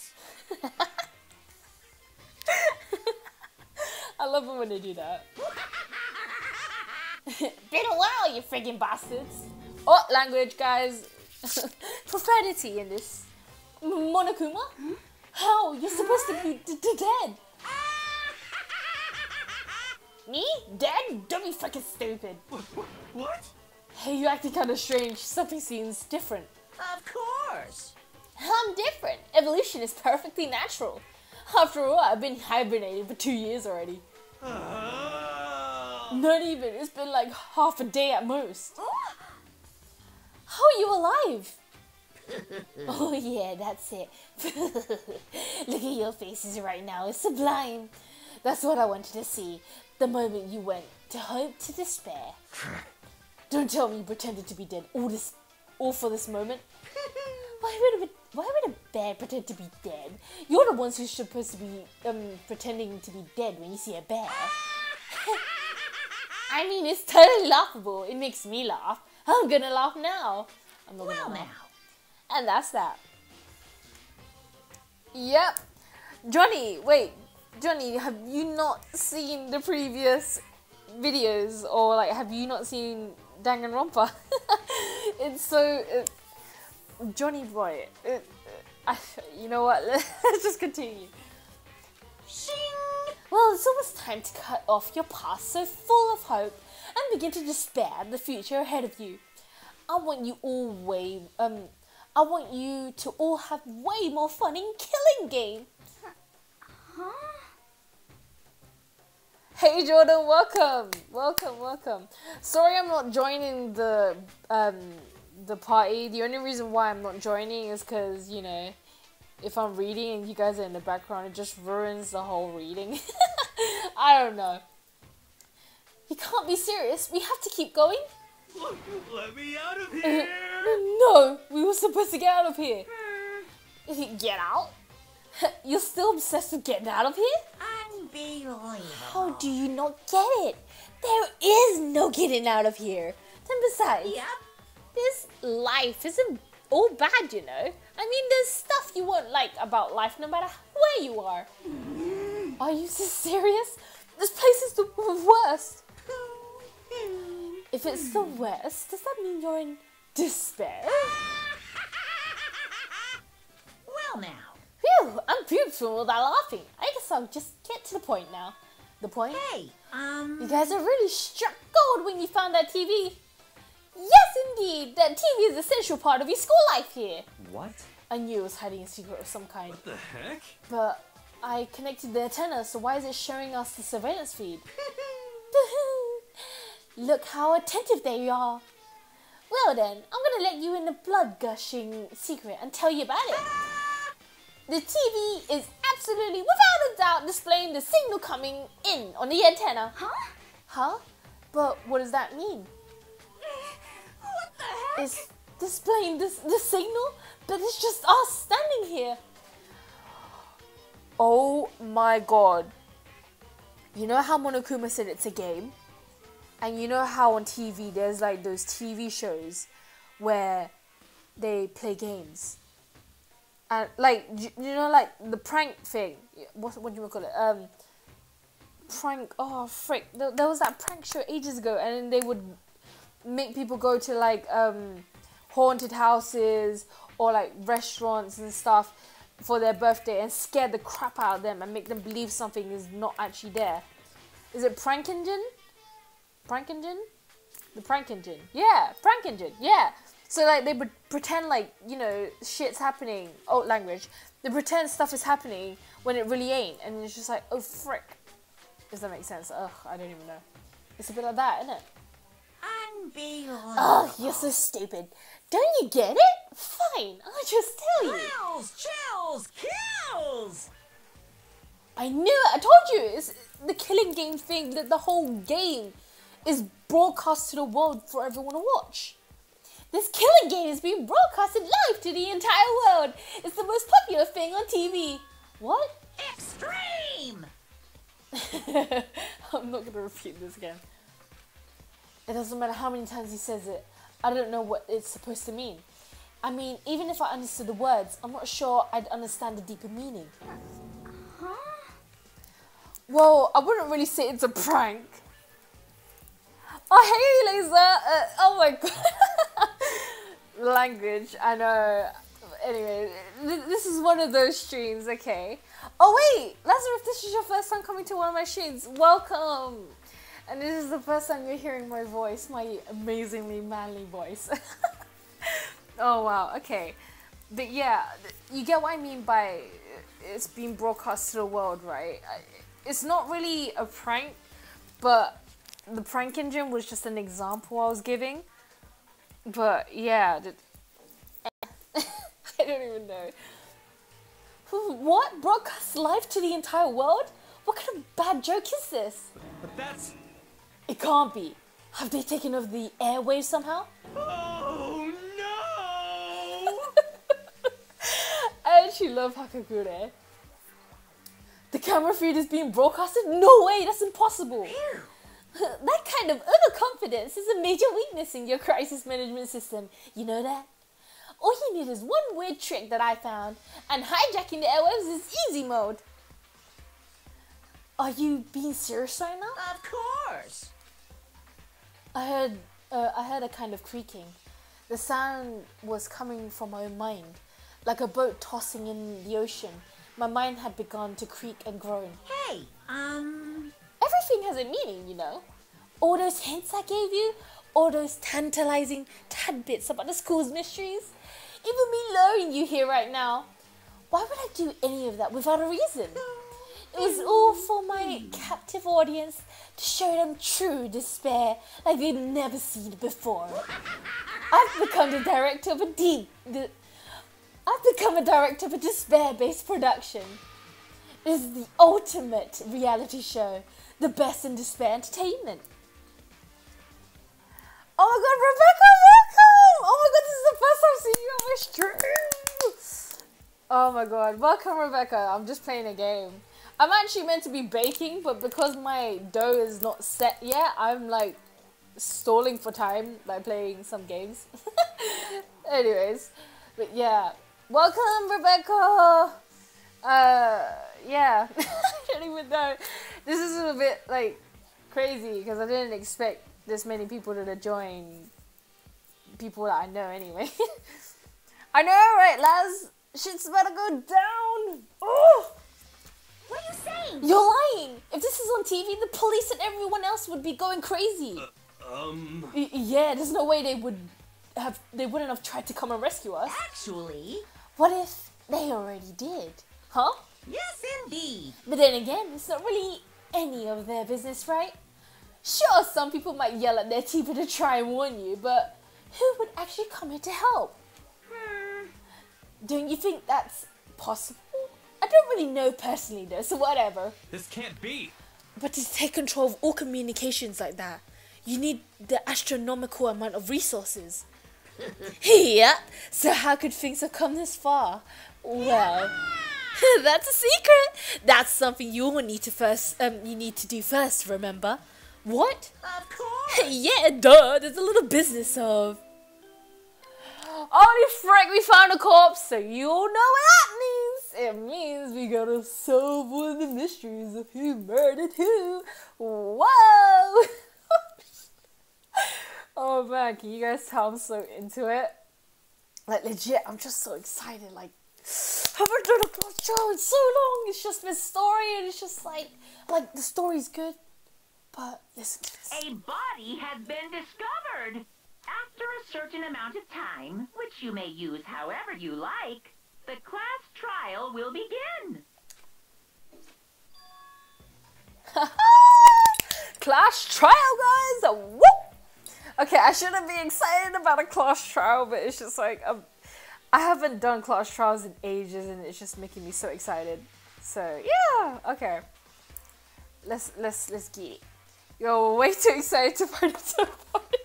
I love it when they do that. Been a while, you friggin' bastards. Oh, language, guys. Profanity in this. Monokuma? How? You're supposed to be dead. Me? Dead? Don't be fucking stupid. What? Hey, you're acting kind of strange. Something seems different. Of course. I'm different. Evolution is perfectly natural. After all, I've been hibernating for 2 years already. Not even. It's been like half a day at most. How are you alive? Oh yeah, that's it. Look at your faces right now. It's sublime. That's what I wanted to see. The moment you went to hope to despair. Don't tell me you pretended to be dead all for this moment. Why would a bear pretend to be dead? You're the ones who's supposed to be pretending to be dead when you see a bear. I mean, it's totally laughable. It makes me laugh. I'm gonna laugh now. I'm not gonna laugh. And that's that. Yep. Johnny, wait. Johnny, have you not seen the previous videos? Or like, have you not seen Danganronpa? It's so... Johnny boy. You know what? Let's just continue. Shing! Well, it's almost time to cut off your past so full of hope and begin to despair at the future ahead of you. I want you to all have way more fun in Killing Game. Huh? Hey Jordan, welcome. Sorry I'm not joining the party. The only reason why I'm not joining is because, you know, if I'm reading and you guys are in the background, it just ruins the whole reading. I don't know. You can't be serious. We have to keep going. Let me out of here! No, we were supposed to get out of here. Get out? You're still obsessed with getting out of here? Unbelievable. How do you not get it? There is no getting out of here. And besides, Yep. this life isn't all bad, you know. I mean, there's stuff you won't like about life no matter where you are. Are you so serious? This place is the worst. If it's the worst, does that mean you're in despair? Well now. Phew, I'm puked from all that laughing. I guess I'll just get to the point now. The point? Hey, You guys are really struck gold when you found that TV. Yes, indeed. That TV is an essential part of your school life here. What? I knew it was hiding a secret of some kind. What the heck? But I connected the antenna, so why is it showing us the surveillance feed? Look how attentive they are. Well then, I'm gonna let you in the blood-gushing secret and tell you about it. The TV is absolutely, without a doubt, displaying the signal coming in on the antenna. Huh? Huh? But what does that mean? What the heck? It's displaying the signal, but it's just us standing here. Oh my god. You know how Monokuma said it's a game? And you know how on TV there's like those TV shows where they play games? And like, you know, like the prank thing. What do you call it? Prank, oh frick. There was that prank show ages ago, and then they would make people go to like haunted houses or like restaurants and stuff for their birthday and scare the crap out of them and make them believe something is not actually there. Is it Prank Engine? Prank Engine? The Prank Engine. Yeah, Prank Engine. Yeah. So like they would pretend like, you know, shit's happening. Oh, language. They pretend stuff is happening when it really ain't. And it's just like, oh frick. Does that make sense? Ugh, I don't even know. It's a bit like that, isn't it? Unbelievable. Ugh, you're so stupid. Don't you get it? Fine, I'll just tell you. Chills, chills, kills. I knew it. I told you. the killing game thing, that the whole game is broadcast to the world for everyone to watch. This killing game is being broadcasted live to the entire world. It's the most popular thing on TV. What? Extreme! I'm not gonna repeat this again. It doesn't matter how many times he says it. I don't know what it's supposed to mean. I mean, even if I understood the words, I'm not sure I'd understand the deeper meaning. Huh? Well, I wouldn't really say it's a prank. Oh, hey, Laser! Oh my god. Language, I know. Anyway, this is one of those streams, okay? Oh wait, Lazarus, if this is your first time coming to one of my streams, welcome! And this is the first time you're hearing my voice, my amazingly manly voice. Oh wow, okay. But yeah, you get what I mean by it's being broadcast to the world, right? It's not really a prank, but the prank engine was just an example I was giving. But yeah, I don't even know. What? Broadcast live to the entire world? What kind of bad joke is this? But that's... It can't be. Have they taken over the airwaves somehow? Oh no! I actually love Hakakure. The camera feed is being broadcasted? No way, that's impossible. That kind of overconfidence is a major weakness in your crisis management system. You know that? All you need is one weird trick that I found, and hijacking the airwaves is easy mode. Are you being serious right now? Of course. I heard a kind of creaking. The sound was coming from my own mind, like a boat tossing in the ocean. My mind had begun to creak and groan. Hey, Everything has a meaning, you know. All those hints I gave you, all those tantalizing tidbits about the school's mysteries, even me luring you here right now. Why would I do any of that without a reason? It was all for my captive audience to show them true despair like they'd never seen it before. I've become the director of a despair-based production. It is the ultimate reality show, the best in despair entertainment. Oh my god, Rebecca, welcome! Oh my god, this is the first time seeing you on my stream! Oh my god, welcome Rebecca, I'm just playing a game. I'm actually meant to be baking, but because my dough is not set yet, I'm like stalling for time by playing some games. Anyways, but yeah, welcome Rebecca! Yeah, I don't even know. This is a bit like crazy because I didn't expect this many people to join. People that I know anyway. I know, right, Laz? Shit's about to go down. Oh! what are you saying? You're lying. If this is on TV, the police and everyone else would be going crazy. Yeah, there's no way they wouldn't have tried to come and rescue us. Actually, What if they already did? Huh? yes indeed. But then again, it's not really any of their business, right? Sure, some people might yell at their TV to try and warn you, but who would actually come here to help? Don't you think that's possible? I don't really know personally though, so whatever. This can't be! But to take control of all communications like that, you need the astronomical amount of resources. Yeah, so how could things have come this far? Well, that's a secret. That's something you will need to need to do first, remember? What? Of course. Yeah, duh, there's a little business of... Holy frick, we found a corpse, so you all know what that means. It means we gotta solve one of the mysteries of who murdered who. Whoa! Oh man, can you guys tell I'm so into it? Like legit, I'm just so excited. Like, I haven't done a plot show in so long. It's just this story, and it's just like the story's good, but listen to this. A body has been discovered. After a certain amount of time, which you may use however you like, the class trial will begin. Class trial, guys! Woo! Okay, I shouldn't be excited about a class trial, but it's just like I haven't done class trials in ages, and it's just making me so excited. So yeah, okay. let's get it. You're way too excited to find out so funny.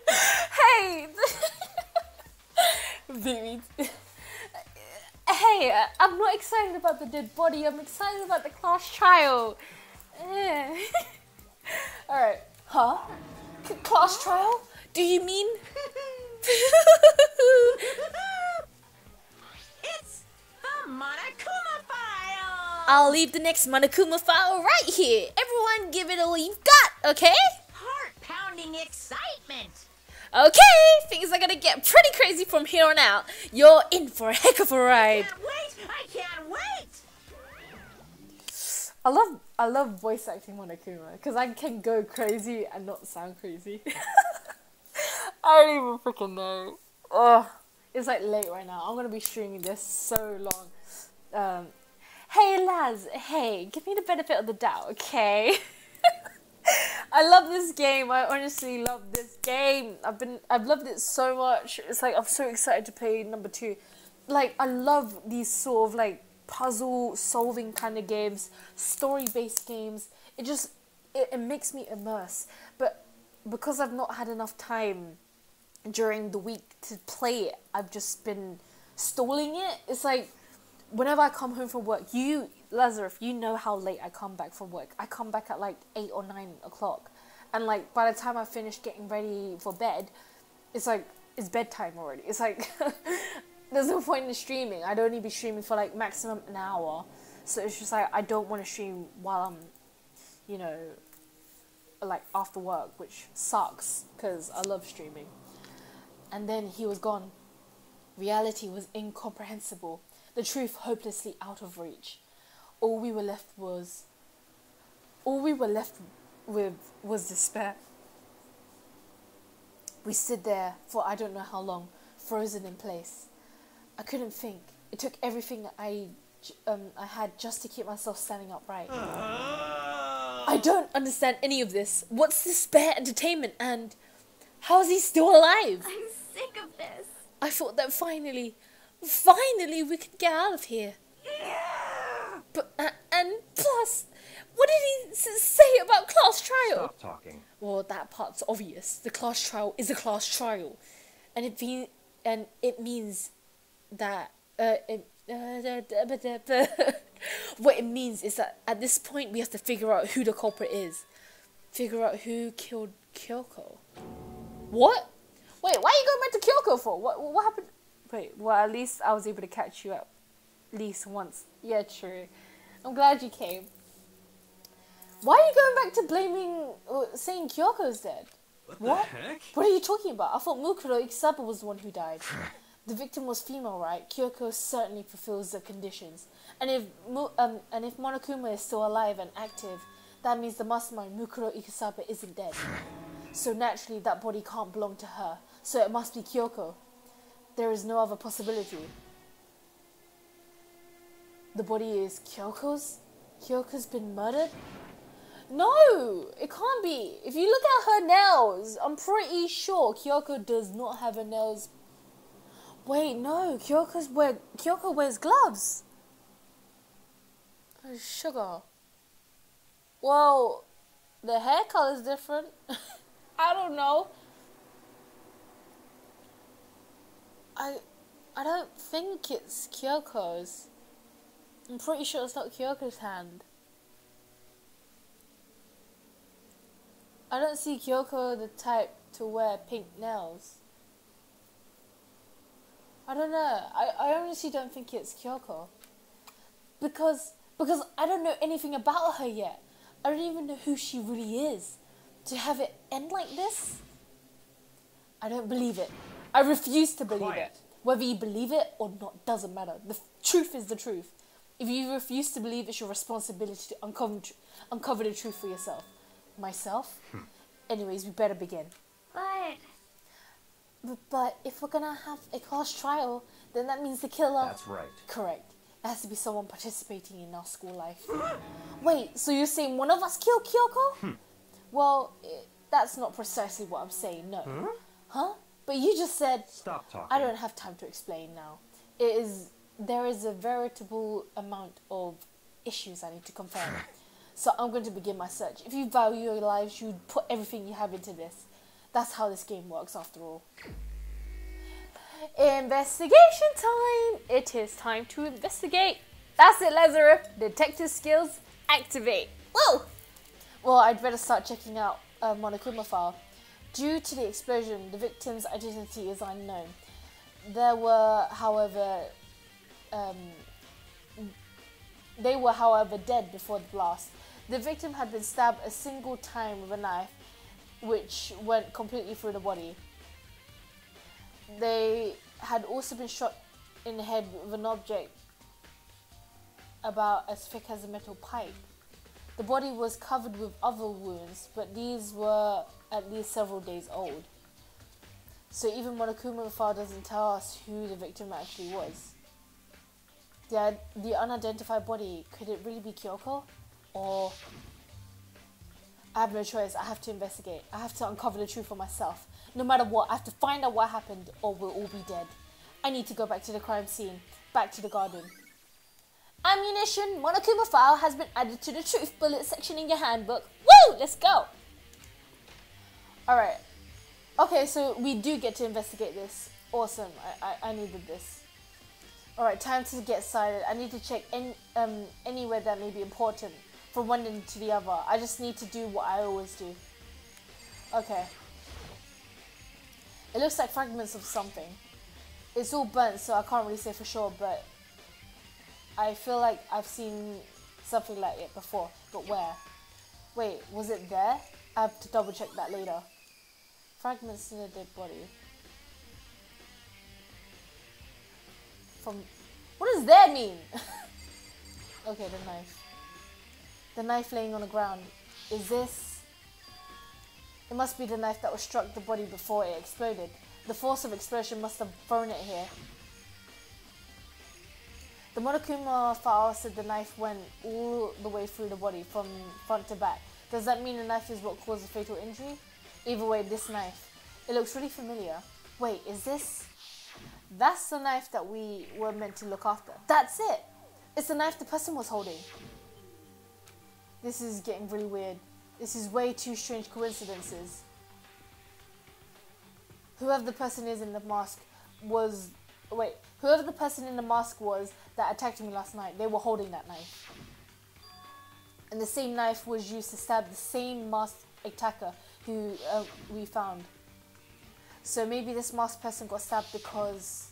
Hey, beauties. Hey, I'm not excited about the dead body. I'm excited about the class trial. Alright. Huh? Class trial? Do you mean? It's the Monokuma file! I'll leave the next Monokuma file right here. Everyone give it all you've got, okay? Heart-pounding excitement! Okay, things are gonna get pretty crazy from here on out. You're in for a heck of a ride. Can't wait! I can't wait! I love voice acting Monokuma because I can go crazy and not sound crazy. I don't even freaking know. Ugh. It's like late right now. I'm gonna be streaming this so long. Hey lads, hey, give me the benefit of the doubt, okay? I love this game. I honestly love this game. I've loved it so much. It's like I'm so excited to play number 2. Like I love these sort of like puzzle solving kind of games, story based games. It makes me immerse. But because I've not had enough time during the week to play it, I've just been stalling it. It's like whenever I come home from work, Lazarus, you know how late I come back from work. I come back at like 8 or 9 o'clock. And like by the time I finish getting ready for bed, it's like, it's bedtime already. It's like, there's no point in streaming. I'd only be streaming for like maximum an hour. So it's just like, I don't want to stream while I'm, you know, like after work, which sucks because I love streaming. And then he was gone. Reality was incomprehensible. The truth hopelessly out of reach. All we were left with was despair. We stood there for I don't know how long, frozen in place. I couldn't think. It took everything I had just to keep myself standing upright. I don't understand any of this. What's despair entertainment and how is he still alive? I'm sick of this. I thought that finally we could get out of here. But and plus, what did he say about class trial? Stop talking. Well, that part's obvious. The class trial is a class trial, and it means that what it means is that at this point we have to figure out who the culprit is. Figure out who killed Kyoko. What? Wait, why are you going back to Kyoko for? What happened? Wait, well at least I was able to catch you at least once. Yeah, true. I'm glad you came. Why are you going back to blaming, saying Kyoko's dead? What the heck? What are you talking about? I thought Mukuro Ikisaba was the one who died. The victim was female, right? Kyoko certainly fulfills the conditions. And if Monokuma is still alive and active, that means the mastermind Mukuro Ikisaba isn't dead. So naturally that body can't belong to her. So it must be Kyoko. There is no other possibility. The body is Kyoko's? Kyoko's been murdered? No, it can't be. If you look at her nails, I'm pretty sure Kyoko does not have her nails. Wait, no, Kyoko wears gloves. Oh, sugar. Well, the hair color is different. I don't know. I don't think it's Kyoko's. I'm pretty sure it's not Kyoko's hand. I don't see Kyoko the type to wear pink nails. I don't know. I honestly don't think it's Kyoko. Because I don't know anything about her yet. I don't even know who she really is. To have it end like this? I don't believe it. I refuse to believe it. Whether you believe it or not doesn't matter. The truth is the truth. If you refuse to believe, it's your responsibility to uncover the truth for yourself. Myself? Anyways, we better begin. But if we're gonna have a class trial, then that means the killer... That's right. Correct. It has to be someone participating in our school life. Wait, so you're saying one of us killed Kyoko? Well, that's not precisely what I'm saying, no. Huh? But you just said... Stop talking. I don't have time to explain now. There is a veritable amount of issues I need to confirm. So I'm going to begin my search. If you value your lives, you put everything you have into this. That's how this game works after all. Investigation time! It is time to investigate. That's it, Lazarus. Detective skills activate. Whoa! Well, I'd better start checking out Monokuma file. Due to the explosion, the victim's identity is unknown. They were, however, dead before the blast. The victim had been stabbed a single time with a knife, which went completely through the body. They had also been shot in the head with an object about as thick as a metal pipe. The body was covered with other wounds, but these were at least several days old. So even Monokuma file doesn't tell us who the victim actually was. The unidentified body, could it really be Kyoko? Or I have no choice, I have to investigate. I have to uncover the truth for myself. No matter what, I have to find out what happened or we'll all be dead. I need to go back to the crime scene, back to the garden. Ammunition, Monokuma file has been added to the truth bullet section in your handbook. Woo! Let's go! Alright. Okay, so we do get to investigate this. Awesome, I needed this. Alright, time to get started. I need to check anywhere that may be important from one end to the other. I just need to do what I always do. Okay. It looks like fragments of something. It's all burnt, so I can't really say for sure, but I feel like I've seen something like it before. But where? Wait, was it there? I have to double check that later. Fragments in a dead body. From... What does that mean? Okay, the knife. The knife laying on the ground. Is this... It must be the knife that was struck the body before it exploded. The force of explosion must have thrown it here. The Monokuma file said the knife went all the way through the body from front to back. Does that mean the knife is what caused the fatal injury? Either way, this knife. It looks really familiar. Wait, is this... That's the knife that we were meant to look after. That's it! It's the knife the person was holding. This is getting really weird. This is way too strange coincidences. Whoever the person is in the mask was... Wait, whoever the person in the mask was that attacked me last night, they were holding that knife. And the same knife was used to stab the same masked attacker who we found. So maybe this masked person got stabbed because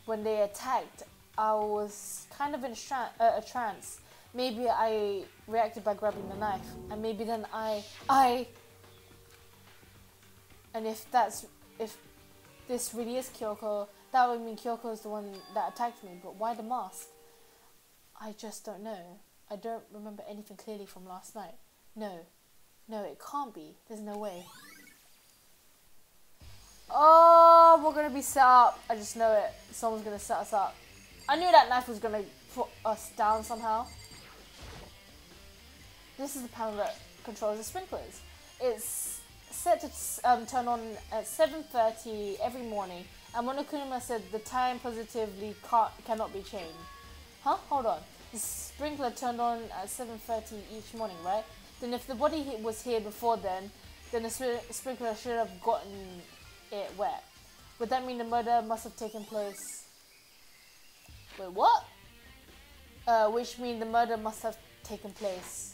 when they attacked, I was kind of in a trance. Maybe I reacted by grabbing the knife, and maybe then and if this really is Kyoko, that would mean Kyoko is the one that attacked me, but why the mask? I just don't know. I don't remember anything clearly from last night. No, it can't be. There's no way. Oh, we're gonna be set up. I just know it. Someone's gonna set us up. I knew that knife was gonna put us down somehow. This is the panel that controls the sprinklers. It's set to turn on at 7:30 every morning, and Monokuma said the time positively cannot be changed. Huh? Hold on. The sprinkler turned on at 7:30 each morning, right? Then if the body was here before then the sprinkler should have gotten it wet. Would that mean the murder must have taken place... Wait, what? Which means the murder must have taken place...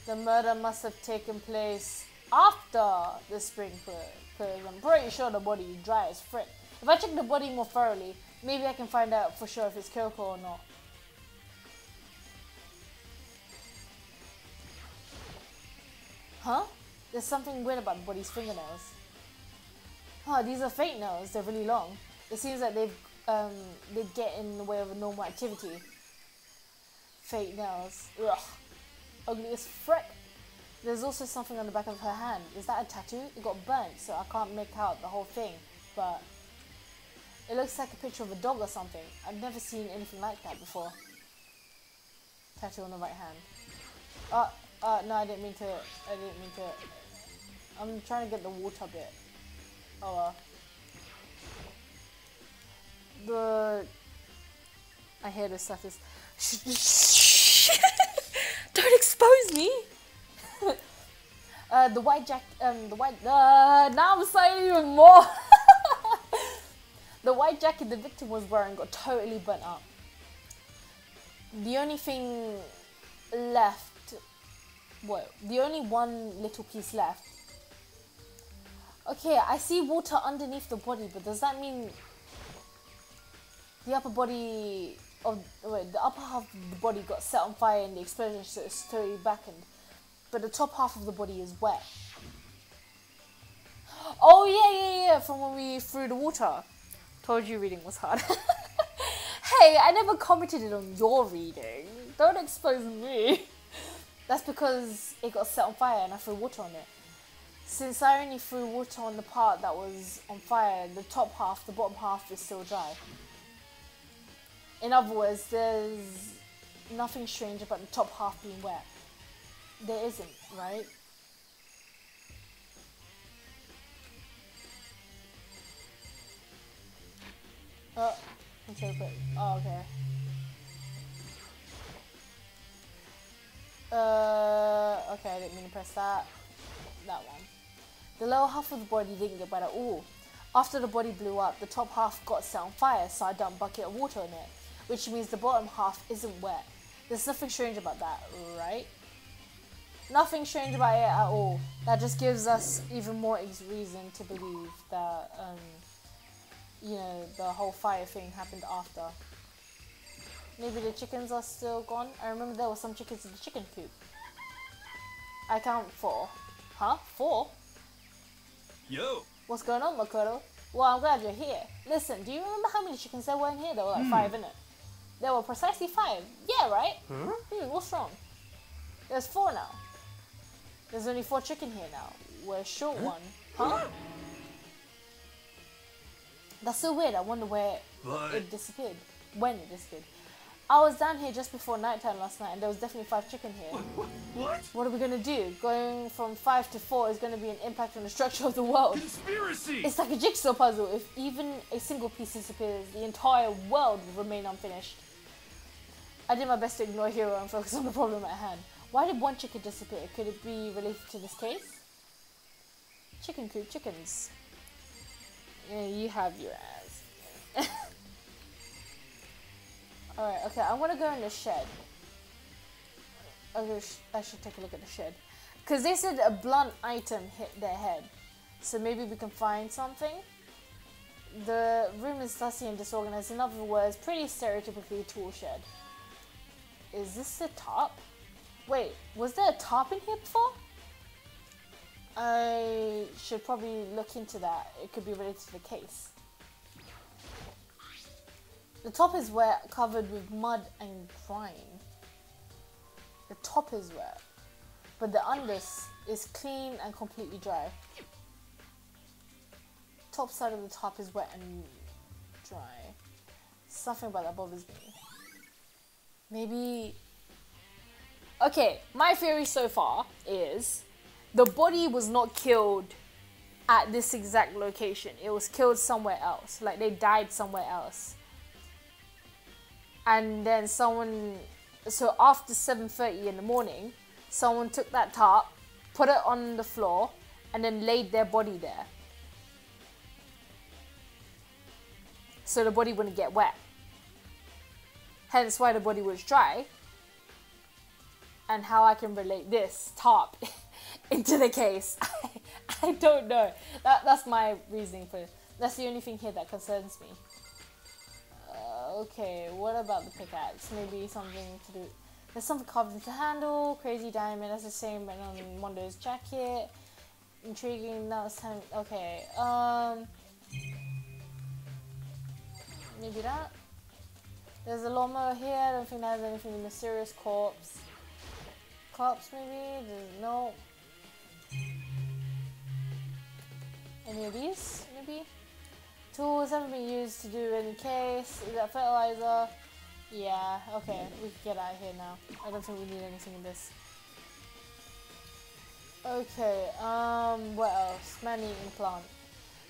The murder must have taken place after the sprinkler, because I'm pretty sure the body is dry as frick. If I check the body more thoroughly, maybe I can find out for sure if it's Kyoko or not. Huh? There's something weird about the body's fingernails. Huh, these are fake nails, they're really long. It seems like they get in the way of a normal activity. Fake nails. Ugh. Ugly as frick. There's also something on the back of her hand. Is that a tattoo? It got burnt, so I can't make out the whole thing, but it looks like a picture of a dog or something. I've never seen anything like that before. Tattoo on the right hand. No, I didn't mean to. I'm trying to get the water bit. Oh well. I I hear this stuff is. Don't expose me. The white jacket. Now I'm saying even more. The white jacket the victim was wearing got totally burnt up. The only thing left. What? The only one little piece left. Okay, I see water underneath the body, but does that mean the upper body of the upper half of the body got set on fire in the explosion, so it's totally blackened, but the top half of the body is wet? Oh yeah, from when we threw the water. Told you reading was hard. Hey, I never commented it on your reading. Don't expose me. That's because it got set on fire and I threw water on it. Since I only threw water on the part that was on fire, the top half, the bottom half is still dry. In other words, there's nothing strange about the top half being wet. There isn't, right? Oh, okay, quick. Oh, okay. Okay, I didn't mean to press that. That one. The lower half of the body didn't get wet at all. After the body blew up, the top half got set on fire, so I dumped a bucket of water in it, which means the bottom half isn't wet. There's nothing strange about that, right? Nothing strange about it at all. That just gives us even more reason to believe that, you know, the whole fire thing happened after. Maybe the chickens are still gone. I remember there were some chickens in the chicken coop. I count 4. Huh? 4? Yo. What's going on, Makoto? Well, I'm glad you're here. Listen, do you remember how many chickens there were in here? There were like 5 in it. There were precisely 5. Yeah, right? Huh? What's wrong? There's 4 now. There's only 4 chicken here now. We're short one. Huh? That's so weird. I wonder where it disappeared. When it disappeared. I was down here just before nighttime last night and there was definitely 5 chicken here. What? What are we gonna do? Going from 5 to 4 is gonna be an impact on the structure of the world. Conspiracy! It's like a jigsaw puzzle. If even a single piece disappears, the entire world will remain unfinished. I did my best to ignore Hero and focus on the problem at hand. Why did one chicken disappear? Could it be related to this case? Chicken coop chickens. Yeah, you have your ass. Alright, okay, I'm gonna go in the shed. I should take a look at the shed. Because they said a blunt item hit their head. So maybe we can find something. The room is dusty and disorganized. In other words, pretty stereotypically tool shed. Is this the top? Wait, was there a top in here before? I should probably look into that. It could be related to the case. The top is wet, covered with mud and grime. The top is wet, but the under is clean and completely dry. Top side of the top is wet and dry. Something about that bothers me. Maybe... Okay, my theory so far is the body was not killed at this exact location. It was killed somewhere else. Like they died somewhere else. And then someone, so after 7:30 in the morning, someone took that tarp, put it on the floor, and then laid their body there. So the body wouldn't get wet. Hence why the body was dry. And how I can relate this tarp into the case, I don't know. That's my reasoning for it. That's the only thing here that concerns me. Okay, what about the pickaxe? Maybe something to do... There's something carved into the handle. Crazy diamond. That's the same written on Mondo's jacket. Intriguing. Now it's time... Okay, maybe that? There's a lawnmower here. I don't think that has anything. Mysterious corpse. Corpse maybe? No. Any of these maybe? Tools haven't been used to do any case. Is that fertilizer? Yeah, okay. We can get out of here now. I don't think we need anything in this. Okay, what else? Man-eating plant.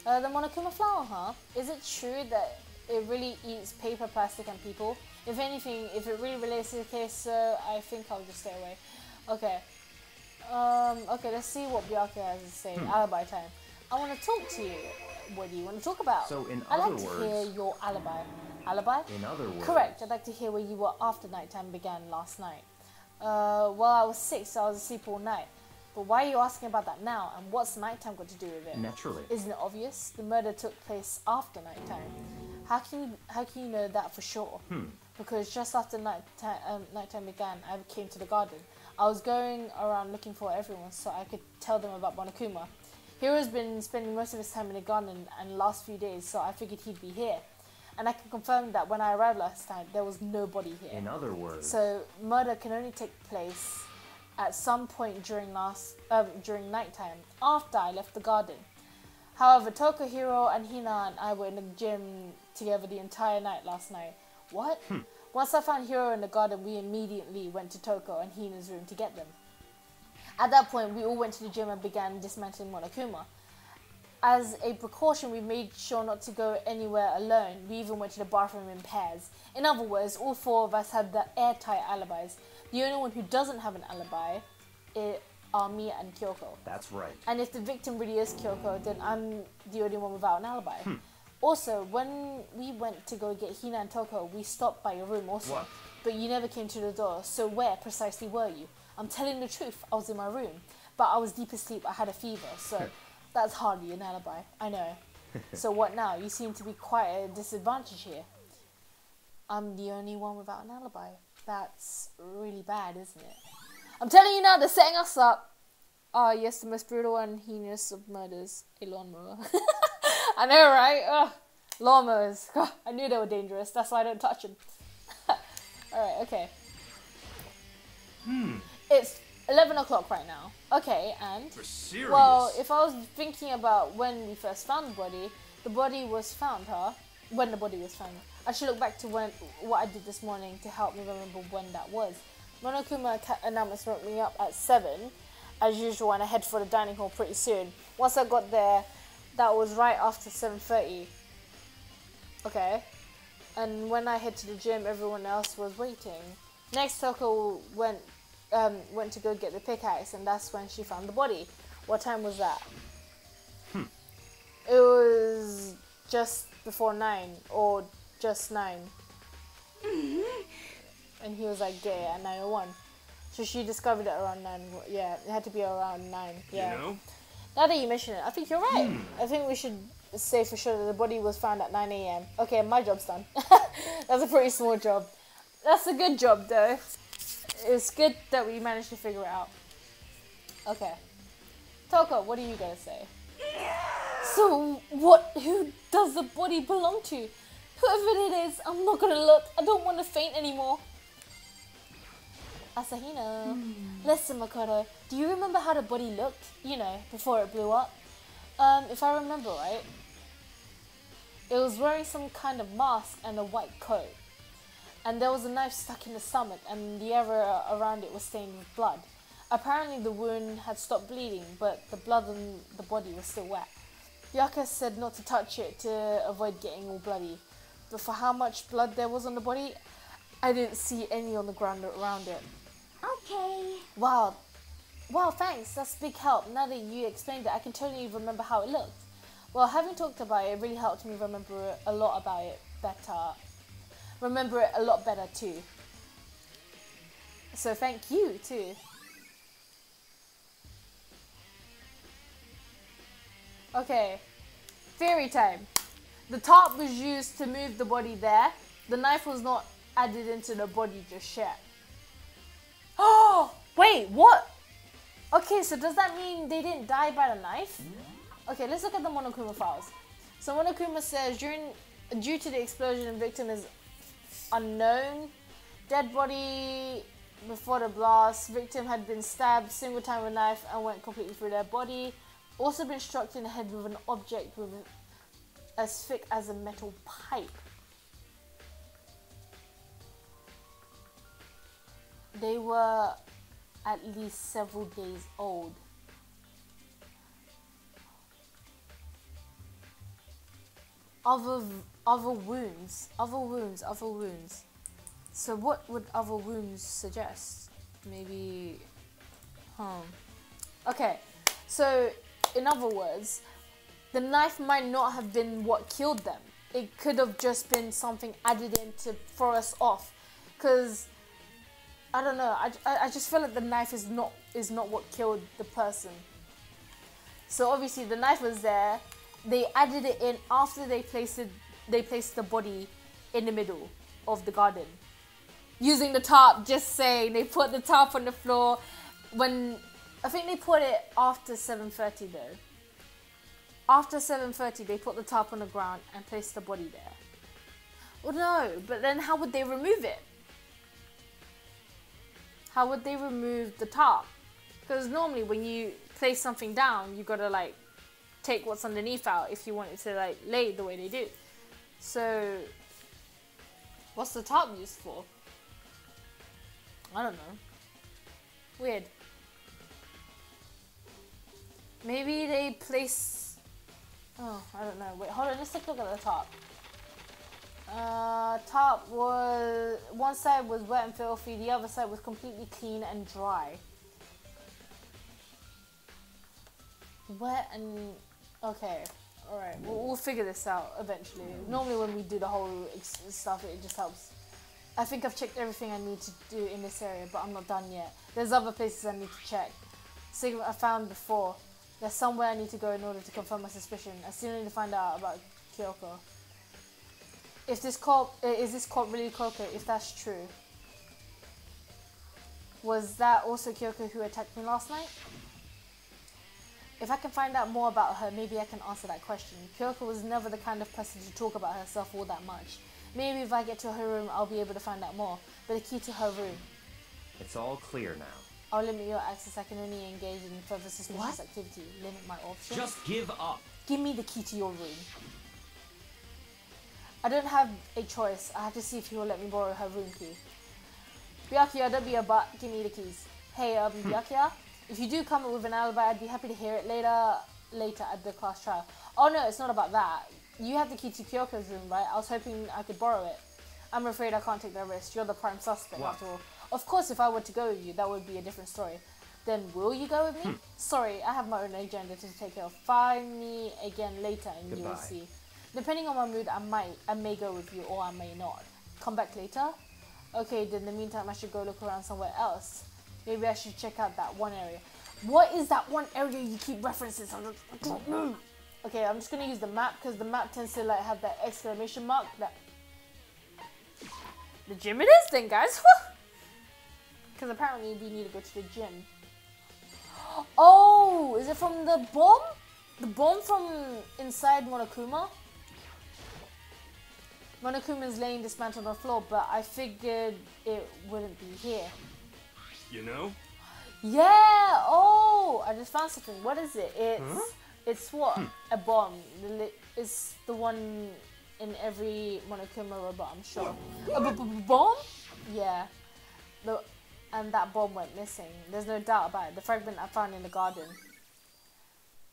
The Monokuma flower, huh? Is it true that it really eats paper, plastic, and people. If anything, if it really relates to the case, so I think I'll just stay away. Okay. Okay, let's see what Bianca has to say. Alibi time. I want to talk to you. What do you want to talk about? So in I'd other like to words... hear your alibi. Alibi? In other words... Correct. I'd like to hear where you were after nighttime began last night. Well, I was sick, so I was asleep all night. But why are you asking about that now? And what's nighttime got to do with it? Naturally. Isn't it obvious? The murder took place after nighttime. How can you know that for sure? Because just after nighttime began, I came to the garden. I was going around looking for everyone so I could tell them about Monokuma. Hero's been spending most of his time in the garden and the last few days, so I figured he'd be here. And I can confirm that when I arrived last time, there was nobody here. In other words... So murder can only take place at some point during nighttime, after I left the garden. However, Toko, Hiro, and Hina and I were in the gym together the entire night last night. What? Once I found Hiro in the garden, we immediately went to Toko and Hina's room to get them. At that point, we all went to the gym and began dismantling Monokuma. As a precaution, we made sure not to go anywhere alone. We even went to the bathroom in pairs. In other words, all four of us had the airtight alibis. The only one who doesn't have an alibi are me and Kyoko. That's right. And if the victim really is Kyoko, then I'm the only one without an alibi. Also, when we went to go get Hina and Toko, we stopped by your room also. What? But you never came to the door, so where precisely were you? I'm telling the truth, I was in my room. But I was deep asleep, I had a fever, so that's hardly an alibi, I know. So what now? You seem to be quite at a disadvantage here. I'm the only one without an alibi. That's really bad, isn't it? I'm telling you now, they're setting us up. Ah, yes, the most brutal and heinous of murders, a lawnmower. I know, right? Ugh. Lawnmowers. I knew they were dangerous, that's why I don't touch them. Alright, okay. It's 11 o'clock right now. Okay, and... For serious? Well, if I was thinking about when we first found the body was found, when the body was found. I should look back to what I did this morning to help me remember when that was. Monokuma announced woke me up at 7, as usual, and I head for the dining hall pretty soon. Once I got there, that was right after 7:30. Okay. And when I head to the gym, everyone else was waiting. Next, Toko went to go get the pickaxe, and that's when she found the body. What time was that? It was just before 9, or just 9. And he was like, yeah, at 9:01. So she discovered it around 9. Yeah, it had to be around 9. Yeah. You know? Now that you mention it, I think you're right. I think we should say for sure that the body was found at 9 a.m. Okay, my job's done. That's a pretty small job. That's a good job, though. It's good that we managed to figure it out. Okay. Toko, what are you gonna say? So, who does the body belong to? Whoever it is, I'm not gonna look. I don't want to faint anymore. Asahino. Listen, Makoto, do you remember how the body looked? You know, before it blew up? If I remember right, it was wearing some kind of mask and a white coat. And there was a knife stuck in the stomach, and the area around it was stained with blood. Apparently the wound had stopped bleeding, but the blood on the body was still wet. Yaka said not to touch it to avoid getting all bloody. But for how much blood there was on the body, I didn't see any on the ground around it. Okay. Wow, thanks, that's a big help. Now that you explained it, I can totally remember how it looked. Well, having talked about it, it really helped me remember a lot about it better. Remember it a lot better too. So thank you too. Okay, theory time. The tarp was used to move the body there. The knife was not added into the body just yet. Oh, wait, what? Okay, so does that mean they didn't die by the knife? Okay, let's look at the Monokuma files. So Monokuma says, due to the explosion, the victim is unknown. Dead body before the blast. Victim had been stabbed single time with a knife and went completely through their body. Also been struck in the head with an object as thick as a metal pipe. They were at least several days old. other wounds. So what would other wounds suggest? Maybe, okay, so in other words, the knife might not have been what killed them. It could have just been something added in to throw us off. Because, I don't know, I just feel like the knife is not what killed the person. So obviously the knife was there. They added it in after they placed the body in the middle of the garden. Using the tarp, just saying, they put the tarp on the floor when, I think they put it after 7:30 though. After 7:30 they put the tarp on the ground and placed the body there. Well no, but then how would they remove it? How would they remove the tarp? Because normally when you place something down, you gotta like take what's underneath out if you want it to like lay the way they do. So what's the tarp used for? I don't know. Weird. Maybe they place... Oh, I don't know. Wait, hold on. Let's take a look at the top. Top was... One side was wet and filthy. The other side was completely clean and dry. Wet and... Okay. Alright. We'll figure this out eventually. Normally when we do the whole stuff, it just helps. I think I've checked everything I need to do in this area, but I'm not done yet. There's other places I need to check. Cigarette I found before. There's somewhere I need to go in order to confirm my suspicion. I still need to find out about Kyoko. If this corp is this corp really Kyoko? If that's true, was that also Kyoko who attacked me last night? If I can find out more about her, maybe I can answer that question. Kyoko was never the kind of person to talk about herself all that much. Maybe if I get to her room, I'll be able to find out more. But the key to her room. It's all clear now. I'll limit your access. I can only engage in further suspicious activity. Limit my options. Just give up. Give me the key to your room. I don't have a choice. I have to see if he will let me borrow her room key. Byakuya, don't be a butt. Give me the keys. Hey, Byakuya, if you do come up with an alibi, I'd be happy to hear it later at the class trial. Oh no, it's not about that. You have the key to Kyoko's room, right? I was hoping I could borrow it. I'm afraid I can't take that risk. You're the prime suspect, after all. Of course, if I were to go with you, that would be a different story. Then will you go with me? Sorry, I have my own agenda to take care of. Find me again later and you will see. Depending on my mood, I may go with you or I may not. Come back later? Okay, then in the meantime, I should go look around somewhere else. Maybe I should check out that one area. What is that one area you keep referencing? Okay, I'm just gonna use the map because the map tends to like have that exclamation mark. That the gym it is then, guys. Because apparently we need to go to the gym. Oh, is it from the bomb? The bomb from inside Monokuma? Monokuma is laying dismantled on the floor, but I figured it wouldn't be here. You know? Yeah! Oh! I just found something. What is it? It's what? A bomb. It's the one in every Monokuma robot, I'm sure. A bomb? Yeah. And that bomb went missing. There's no doubt about it. The fragment I found in the garden.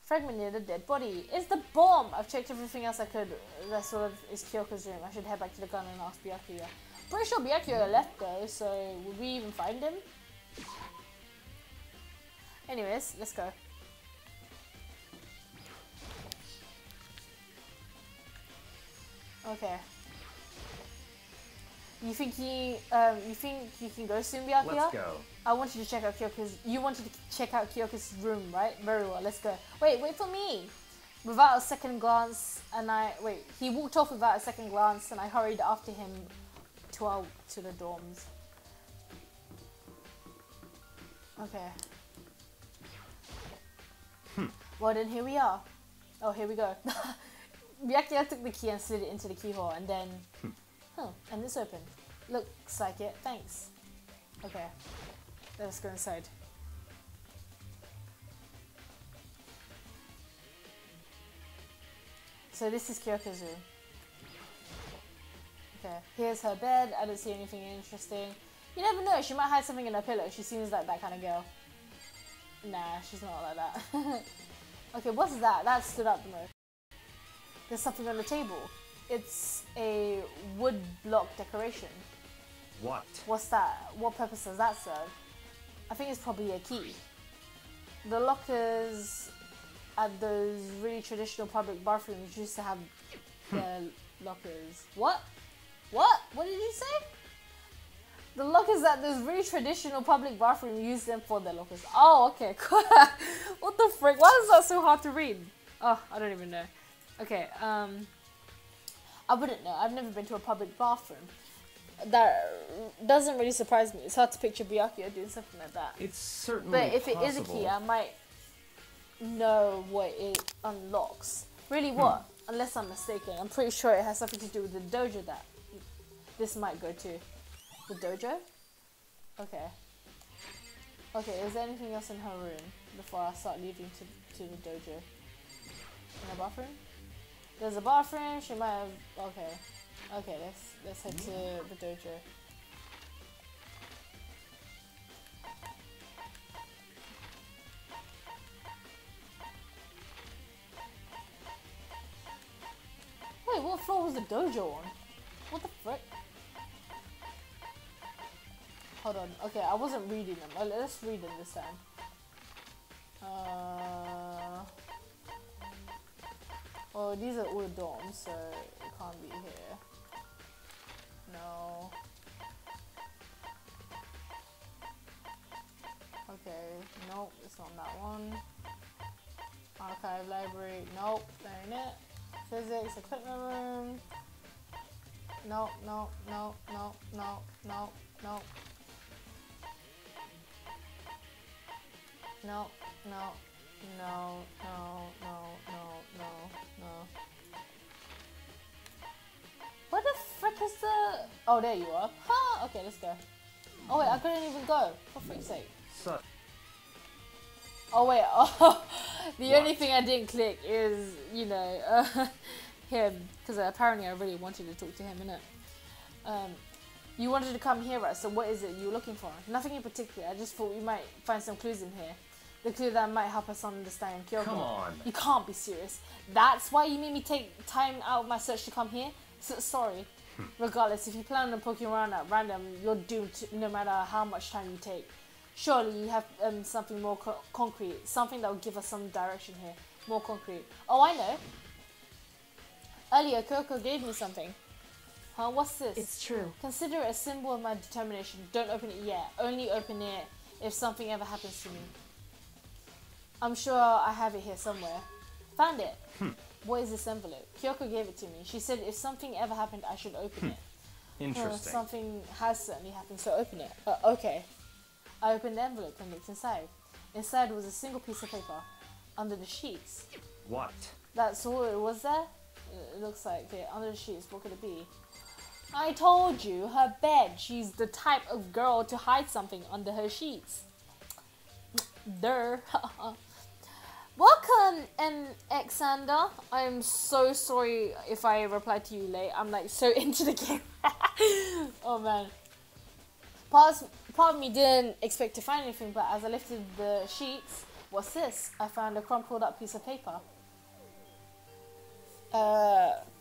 Fragment near the dead body. It's the bomb! I've checked everything else I could. That sort of is Kyoko's room. I should head back to the garden and ask Byakuya. Pretty sure Byakuya left though, so would we even find him? Anyways, let's go. Okay. You think you can go soon, Byakuya? Let's go. I wanted to check out Kyoko's. You wanted to check out Kyoko's room, right? Very well. Let's go. Wait for me. Without a second glance, he walked off without a second glance, and I hurried after him to the dorms. Okay. Well then, here we are. Oh, here we go. Byakuya took the key and slid it into the keyhole, and then, and it's open. Looks like it. Thanks. Okay, let's go inside. So this is Kyoko's room. Okay, here's her bed. I don't see anything interesting. You never know. She might hide something in her pillow. She seems like that kind of girl. Nah, she's not like that. Okay, what's that? That stood out the most. There's something on the table. It's a wood block decoration. What? What's that? What purpose does that serve? I think it's probably a key. The lockers at those really traditional public bathrooms used to have their lockers. What? What? What did you say? The lockers at those really traditional public bathrooms use them for their lockers. Oh, okay. What the frick? Why is that so hard to read? Oh, I don't even know. Okay, I wouldn't know. I've never been to a public bathroom. That doesn't really surprise me. It's hard to picture Byakuya doing something like that. It's certainly But if possible. it is a key, I might know what it unlocks. Really what? Unless I'm mistaken. I'm pretty sure it has something to do with the dojo that this might go to. The dojo? Okay. Okay, is there anything else in her room before I start leaving to the dojo? In the bathroom? There's a bathroom, she might have... Okay. Okay, let's head to the dojo. Wait, what floor was the dojo on? What the frick? Hold on. Okay, I wasn't reading them. Let's read them this time. Well, these are all the dorms, so it can't be here. No. Okay, nope, it's not that one. Archive library, nope, that ain't it. Physics, equipment room. Nope, nope, nope, nope, nope, nope, nope. No, no, no, no, no, no, no, no. Where the frick is the... Oh, there you are. Huh, okay, let's go. Oh wait, I couldn't even go. For frick's sake. So, Oh wait, oh, the only thing I didn't click is, you know, him. Because apparently I really wanted to talk to him, innit? You wanted to come here, right? So what is it you were looking for? Nothing in particular. I just thought we might find some clues in here. The clue that might help us understand Kyoko. come on. You can't be serious. That's why you made me take time out of my search to come here? So, sorry. Regardless, if you plan on poking around at random, you're doomed to, no matter how much time you take. Surely you have something more concrete. Something that will give us some direction here. More concrete. Oh, I know. Earlier, Kyoko gave me something. Huh? What's this? It's true. Consider it a symbol of my determination. Don't open it yet. Only open it if something ever happens to me. I'm sure I have it here somewhere. Found it. What is this envelope? Kyoko gave it to me. She said if something ever happened, I should open it. Interesting. Something has certainly happened, so open it. Okay. I opened the envelope and looked inside. Inside was a single piece of paper. Under the sheets. What? That's all it was there? It looks like it. Under the sheets, what could it be? I told you, her bed. She's the type of girl to hide something under her sheets. Durr. Welcome, Xander. I'm so sorry if I replied to you late. I'm like so into the game. Oh man. Part of me didn't expect to find anything, but as I lifted the sheets, what's this? I found a crumpled up piece of paper.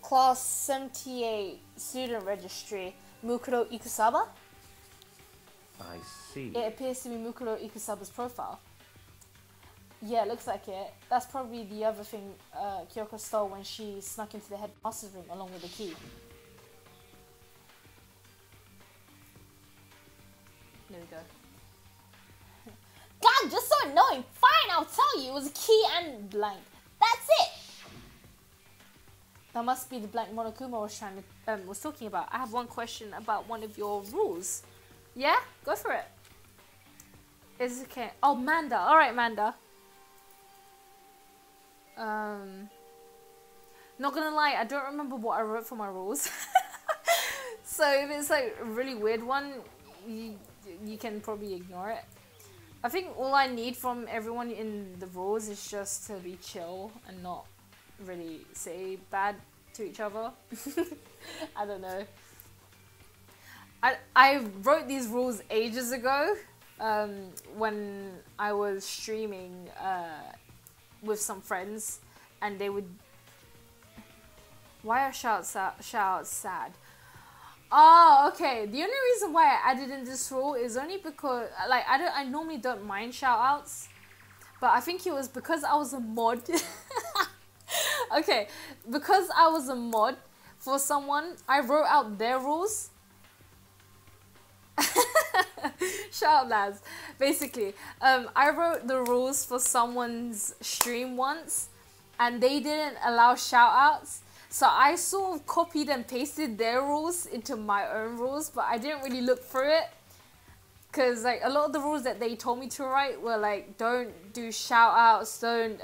Class 78 student registry, Mukuro Ikusaba. I see. It appears to be Mukuro Ikusaba's profile. Yeah, it looks like it. That's probably the other thing Kyoko stole when she snuck into the headmaster's room along with the key. There we go. God, just so annoying. Fine, I'll tell you. It was a key and blank. That's it. That must be the blank Monokuma was talking about. I have one question about one of your rules. Yeah? Go for it. Is it okay? Oh, Manda. Alright, Manda. Not gonna lie, I don't remember what I wrote for my rules. So if it's like a really weird one, you can probably ignore it. I think all I need from everyone in the rules is just to be chill and not really say bad to each other. I don't know. I wrote these rules ages ago when I was streaming with some friends, and they would Why are shout-outs sad? Oh, okay. The only reason why I added in this rule is only because, like, I normally don't mind shout-outs, but I think it was because I was a mod. Okay, because I was a mod for someone, I wrote out their rules. Shout out, lads. Basically, I wrote the rules for someone's stream once, and they didn't allow shout-outs. So I sort of copied and pasted their rules into my own rules, but I didn't really look through it. Because like a lot of the rules that they told me to write were like, don't do shout-outs, don't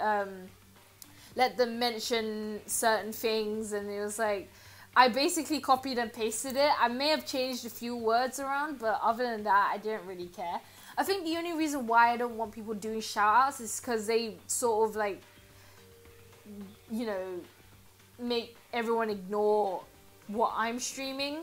let them mention certain things. And it was like, I basically copied and pasted it. I may have changed a few words around, but other than that, I didn't really care. I think the only reason why I don't want people doing shout-outs is because they sort of like, you know, make everyone ignore what I'm streaming,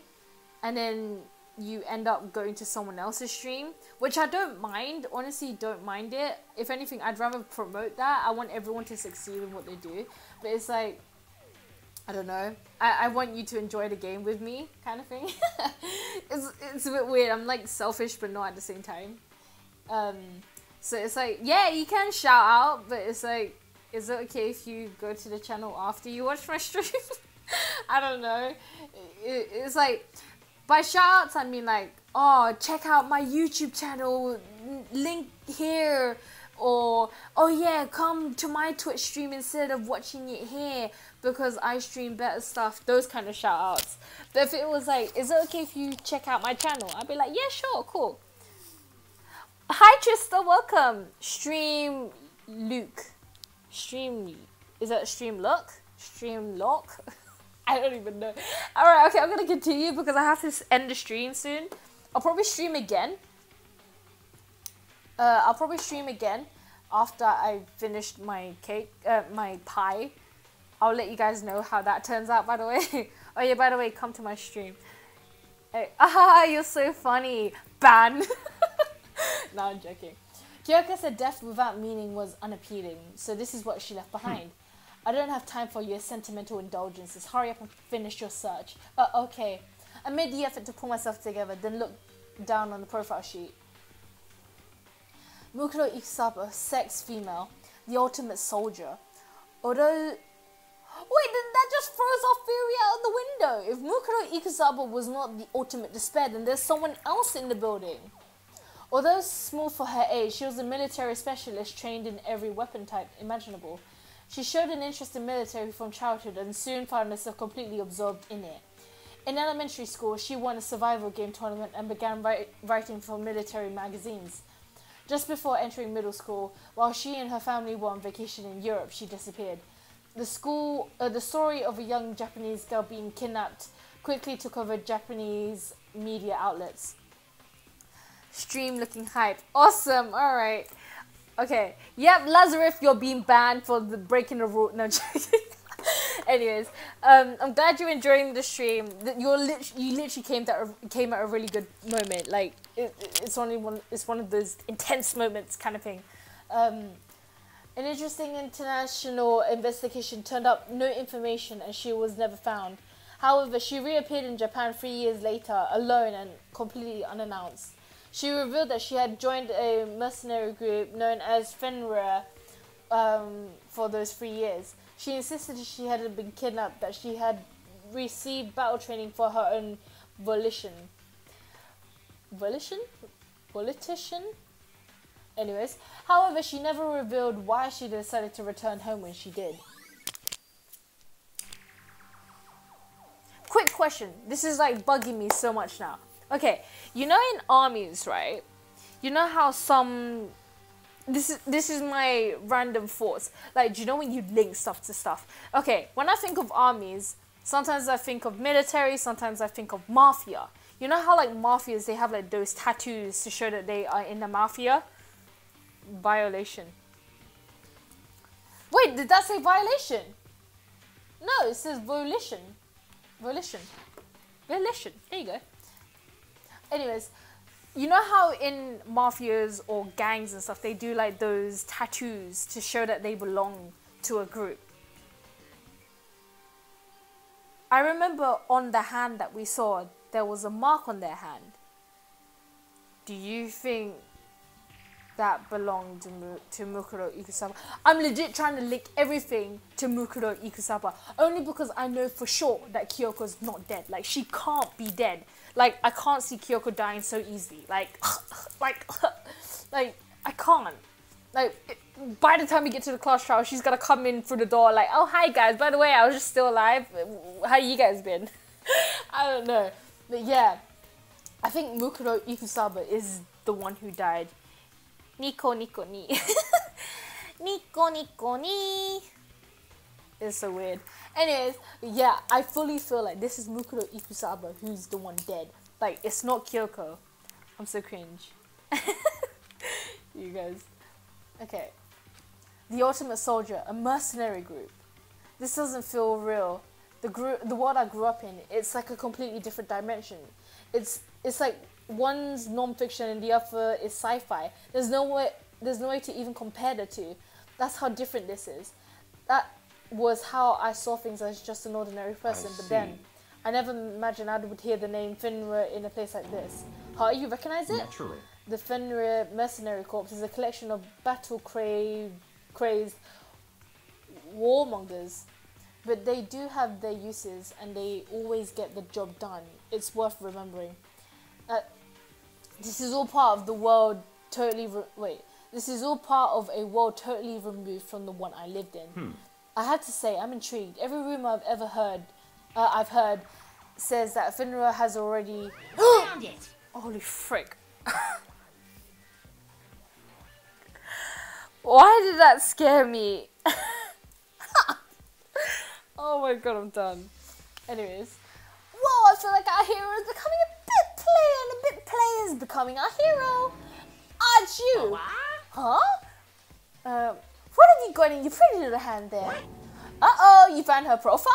and then you end up going to someone else's stream, which I don't mind. Honestly, don't mind it. If anything, I'd rather promote that. I want everyone to succeed in what they do, but it's like, I don't know. I want you to enjoy the game with me, kind of thing. It's a bit weird. I'm like selfish, but not at the same time. So it's like, yeah, you can shout out, but it's like, is it okay if you go to the channel after you watch my stream? I don't know. It's like, by shout outs, I mean like, oh, check out my YouTube channel, link here. Or, oh yeah, come to my Twitch stream instead of watching it here because I stream better stuff. Those kind of shout outs. But if it was like, is it okay if you check out my channel? I'd be like, yeah, sure, cool. Hi Trista, welcome. Stream Luke. Is that Stream Look? Stream Lock? I don't even know. Alright, okay, I'm gonna continue because I have to end the stream soon. I'll probably stream again. I'll probably stream again after I finished my cake, my pie. I'll let you guys know how that turns out, by the way. Oh yeah, by the way, come to my stream. You're so funny. Ban. No, I'm joking. Kyoko said death without meaning was unappealing, so this is what she left behind. I don't have time for your sentimental indulgences. Hurry up and finish your search. Okay. I made the effort to pull myself together, then looked down on the profile sheet. Mukuro Ikusaba, sex female, the ultimate soldier. Although... Wait, then that just throws our theory out of the window. If Mukuro Ikusaba was not the ultimate despair, then there's someone else in the building. Although small for her age, she was a military specialist trained in every weapon type imaginable. She showed an interest in military from childhood and soon found herself completely absorbed in it. In elementary school, she won a survival game tournament and began writing for military magazines. Just before entering middle school, while she and her family were on vacation in Europe, she disappeared. The story of a young Japanese girl being kidnapped quickly took over Japanese media outlets. Stream looking hype. Awesome. All right. Okay. Yep, Lazarus, you're being banned for the breaking the rule. No, joking. Anyways, I'm glad you're enjoying the stream. You literally came at a really good moment. Like it's one of those intense moments kind of thing. An interesting international investigation turned up no information and she was never found. However, she reappeared in Japan 3 years later, alone and completely unannounced. She revealed that she had joined a mercenary group known as Fenrir for those 3 years. She insisted she hadn't been kidnapped, that she had received battle training for her own volition. Volition? Anyways, however, she never revealed why she decided to return home when she did. Quick question. This is like bugging me so much now. Okay, you know in armies, right? You know how some... This is my random thoughts. Like, do you know when you link stuff to stuff? Okay, when I think of armies, sometimes I think of military, sometimes I think of mafia. You know how like mafias, they have like those tattoos to show that they are in the mafia? Violation. Wait, did that say violation? No, it says volition. Volition. There you go. Anyways, you know how in mafias or gangs and stuff, they do like those tattoos to show that they belong to a group? I remember on the hand that we saw, there was a mark on their hand. Do you think that belonged to Mukuro Ikusaba? I'm legit trying to link everything to Mukuro Ikusaba, only because I know for sure that Kyoko's not dead. Like, she can't be dead. Like, I can't see Kyoko dying so easily. Like, like I can't. Like, by the time we get to the class trial, she's gonna come in through the door like, oh, hi guys, by the way, I was just still alive. How you guys been? I don't know. But yeah, I think Mukuro Ikusaba is the one who died. Nico Nico ni. Nico Nico ni. It's so weird. Anyways, yeah, I fully feel like this is Mukuro Ikusaba who's the one dead. Like, it's not Kyoko. I'm so cringe. You guys. Okay. The Ultimate Soldier, a mercenary group. This doesn't feel real. The world I grew up in, it's like a completely different dimension. It's like one's non-fiction and the other is sci-fi. There's no way to even compare the two. That's how different this is. That was how I saw things as just an ordinary person, but then I never imagined I would hear the name Finra in a place like this. How you recognize it? Naturally. The Fenrir Mercenary Corps is a collection of battle-crazed warmongers, but they do have their uses and they always get the job done. It's worth remembering. This is all part of the world This is all part of a world totally removed from the one I lived in. I have to say, I'm intrigued. Every rumor I've heard says that Finra has already Found it. Holy frick. Why did that scare me? Oh my god, I'm done. Anyways. Whoa, I feel like our hero is becoming a bit player and a bit player is becoming our hero. Aren't you? What? Huh? What have you got in your pretty little hand there? Uh-oh, you found her profile?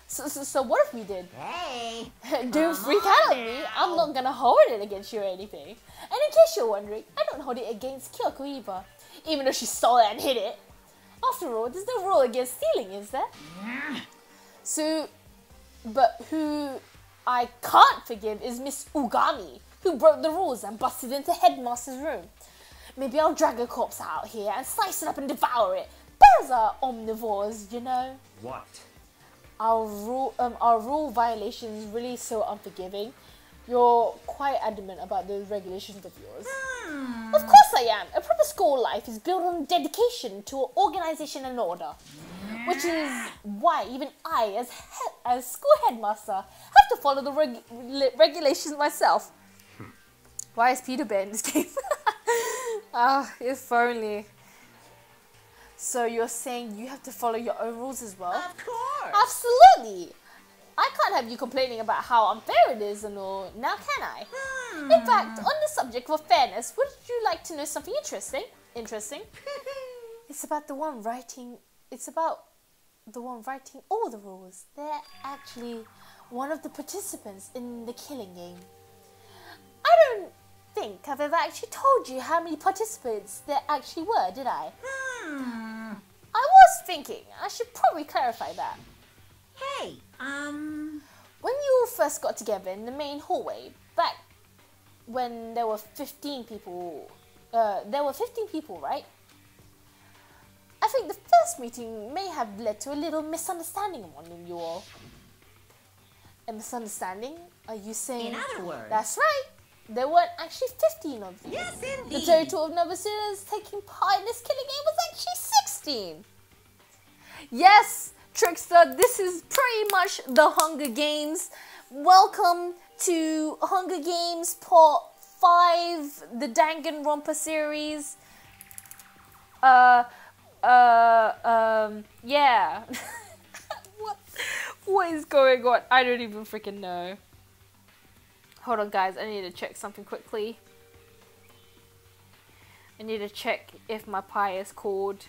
So what if we did? Hey. Don't freak out on me. I'm not gonna hold it against you or anything. And in case you're wondering, I don't hold it against Kyoko either. Even though she stole it and hid it. After all, there's no rule against stealing, is there? So, but who I can't forgive is Miss Ugami, who broke the rules and busted into Headmaster's room. Maybe I'll drag a corpse out here and slice it up and devour it. Bears are omnivores, you know. What? Our rule violations really so unforgiving. You're quite adamant about those regulations of yours. Of course I am. A proper school life is built on dedication to organization and order. Which is why even I, as school headmaster, have to follow the regulations myself. Why is Peter Bear in this game? If only. So you're saying you have to follow your own rules as well? Of course. Absolutely. I can't have you complaining about how unfair it is and all, now can I? In fact, on the subject of fairness, would you like to know something interesting? It's about the one writing all the rules. They're actually one of the participants in the killing game. I don't think I've ever actually told you how many participants there actually were, did I? I was thinking I should probably clarify that. Hey, When you all first got together in the main hallway, back when there were 15 people, right? I think the first meeting may have led to a little misunderstanding among you all. A misunderstanding? Are you saying? in other words. That's right. There weren't actually 15 of you. Yes, The indeed. total of number of students taking part in this killing game was actually 16. Yes, Trickster, this is pretty much the Hunger Games. Welcome to Hunger Games Part 5, the Danganronpa series. Yeah. What is going on? I don't even freaking know. Hold on, guys. I need to check something quickly. I need to check if my pie is cooled.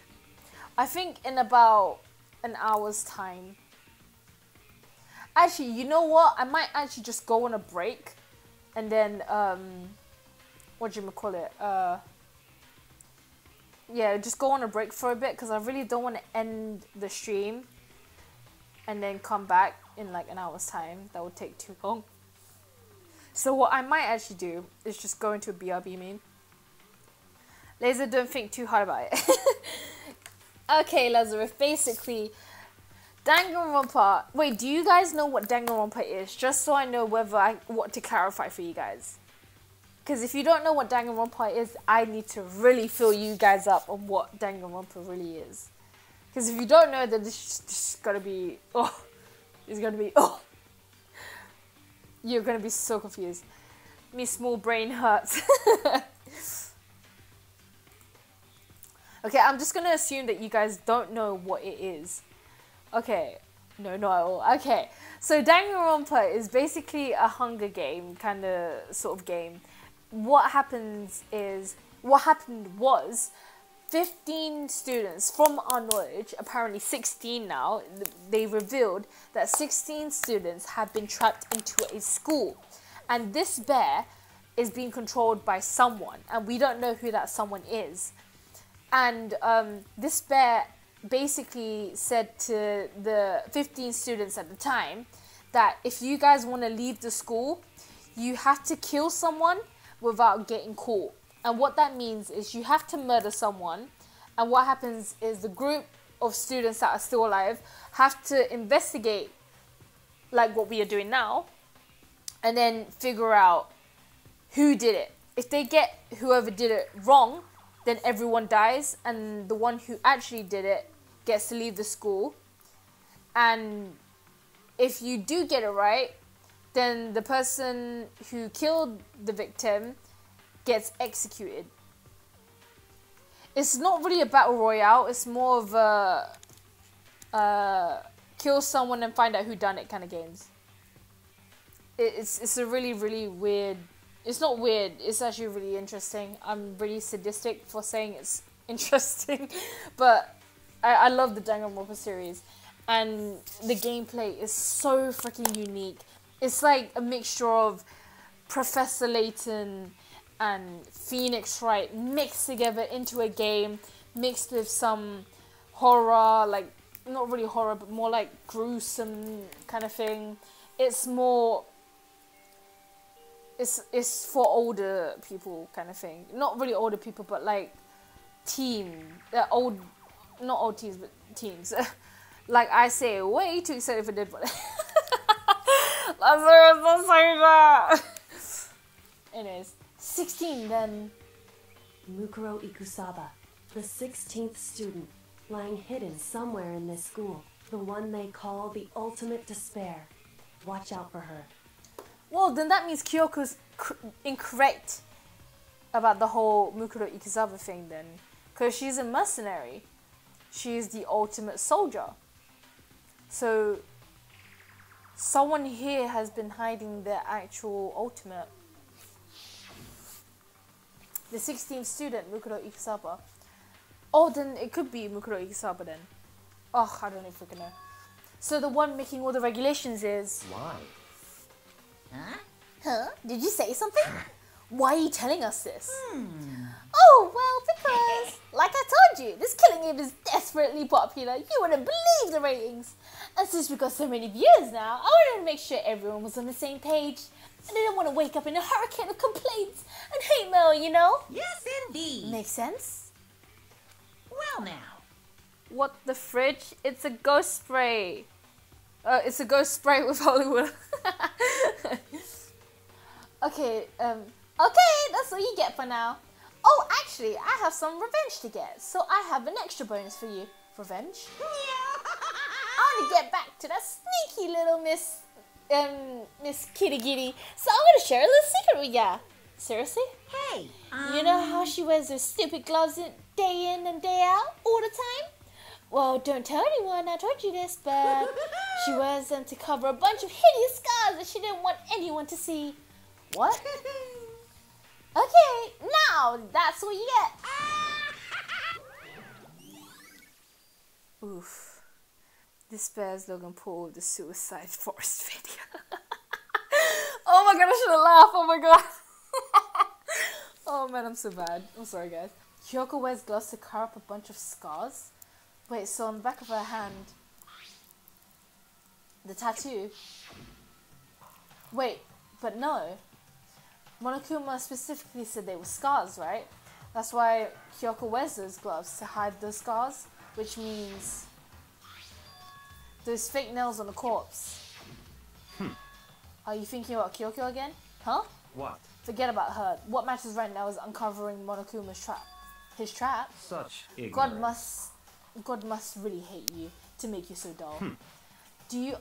I think in about an hour's time. Actually, you know what? I might actually just go on a break. And then, yeah, just go on a break for a bit. Because I really don't want to end the stream. And then come back. in like an hour's time. That would take too long. So what I might actually do is just go into a BRB main. Laser, don't think too hard about it. Okay, Lazarus, basically, Danganronpa. Wait, do you guys know what Danganronpa is? Just so I know what to clarify for you guys. Because if you don't know what Danganronpa is, I need to really fill you guys up on what Danganronpa really is. Because if you don't know, then this is gonna be, oh, it's gonna be, oh. You're gonna be so confused. Me small brain hurts. Okay, I'm just gonna assume that you guys don't know what it is. Okay, no, not at all. Okay, so Danganronpa is basically a Hunger Game kind of sort of game. What happened was 15 students, from our knowledge, apparently 16 now, they revealed that 16 students have been trapped into a school. And this bear is being controlled by someone, and we don't know who that someone is. And this bear basically said to the 15 students at the time that if you guys want to leave the school, you have to kill someone without getting caught. And what that means is you have to murder someone, and what happens is the group of students that are still alive have to investigate, like what we are doing now, and then figure out who did it. If they get whoever did it wrong, then everyone dies, and the one who actually did it gets to leave the school. And if you do get it right, then the person who killed the victim gets executed. It's not really a battle royale, it's more of a kill someone and find out who done it kind of games. It's a really, really weird, it's not weird, it's actually really interesting. I'm really sadistic for saying it's interesting, but I love the Danganronpa series, and the gameplay is so freaking unique. It's like a mixture of Professor Layton and Phoenix Wright mixed together into a game, mixed with some horror, like not really horror, but more like gruesome kind of thing. It's more, it's for older people kind of thing. Not really older people, but like not old teens, but teens. Like I say, way too excited for Dead Body. Lazarus, don't say that. Anyways, 16 then. Mukuro Ikusaba, the 16th student, lying hidden somewhere in this school. The one they call the ultimate despair. Watch out for her. Well, then that means Kyoko's incorrect about the whole Mukuro Ikusaba thing then. Because she's a mercenary. She's the ultimate soldier. So, someone here has been hiding their actual ultimate. The 16th student, Mukuro Ikusaba. Oh, then it could be Mukuro Ikusaba then. Oh, I don't know if we can know. So the one making all the regulations is... Why? Huh? Huh? Did you say something? Why are you telling us this? Oh, well, because, like I told you, this killing game is desperately popular. You wouldn't believe the ratings. And since we got so many viewers now, I wanted to make sure everyone was on the same page. I didn't want to wake up in a hurricane of complaints and hate mail, you know? Yes, indeed. Makes sense? Well, now. What the fridge? It's a ghost spray. It's a ghost spray with Hollywood. Okay, that's all you get for now. Oh, actually, I have some revenge to get, so I have an extra bonus for you. Revenge? I want to get back to that sneaky little Miss Kitty Giddy, so I'm going to share a little secret with ya. Seriously? Hey, You know how she wears those stupid gloves day in and day out, all the time? Well, don't tell anyone I told you this, but she wears them to cover a bunch of hideous scars that she didn't want anyone to see. What? Okay, now that's what you get. Oof. This bears Logan Paul the Suicide Forest video. Oh my god, I should have laughed. Oh my god. Oh man, I'm so bad. I'm sorry, guys. Kyoko wears gloves to cover up a bunch of scars. Wait, so on the back of her hand. The tattoo. Wait, but no. Monokuma specifically said they were scars, right? That's why Kyoko wears those gloves, to hide those scars, which means those fake nails on the corpse. Are you thinking about Kyoko again? Huh? What? Forget about her. What matters right now is uncovering Monokuma's trap. His trap? Such ignorance. God must really hate you to make you so dull. Do you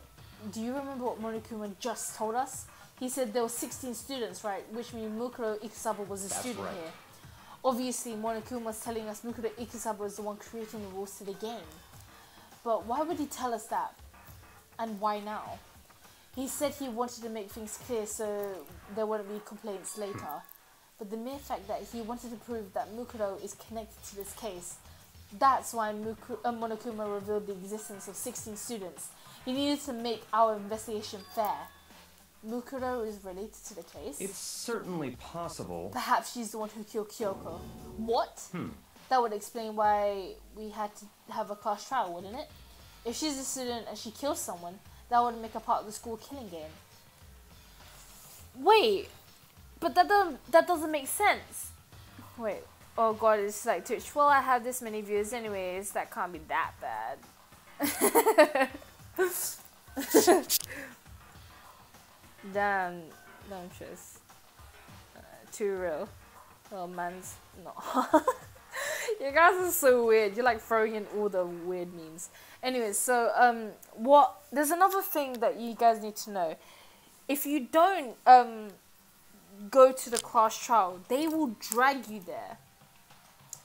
remember what Monokuma just told us? He said there were 16 students, right? Which means Mukuro Ikusaba was a That's student right. here. Obviously, Monokuma was telling us Mukuro Ikusaba is the one creating the rules to the game. But why would he tell us that? And why now? He said he wanted to make things clear so there wouldn't be complaints later. But the mere fact that he wanted to prove that Mukuro is connected to this case, that's why Monokuma revealed the existence of 16 students. He needed to make our investigation fair. Mukuro is related to the case? It's certainly possible. Perhaps she's the one who killed Kyoko. What? That would explain why we had to have a class trial, wouldn't it? If she's a student and she kills someone, that would make her part of the school killing game. Wait, but that doesn't make sense. Wait, oh god, it's like Twitch. Well, I have this many views anyways. That can't be that bad. Damn, just too real. Oh man's no. You guys are so weird. You're like throwing in all the weird memes. Anyways, so there's another thing that you guys need to know. If you don't go to the class trial, they will drag you there.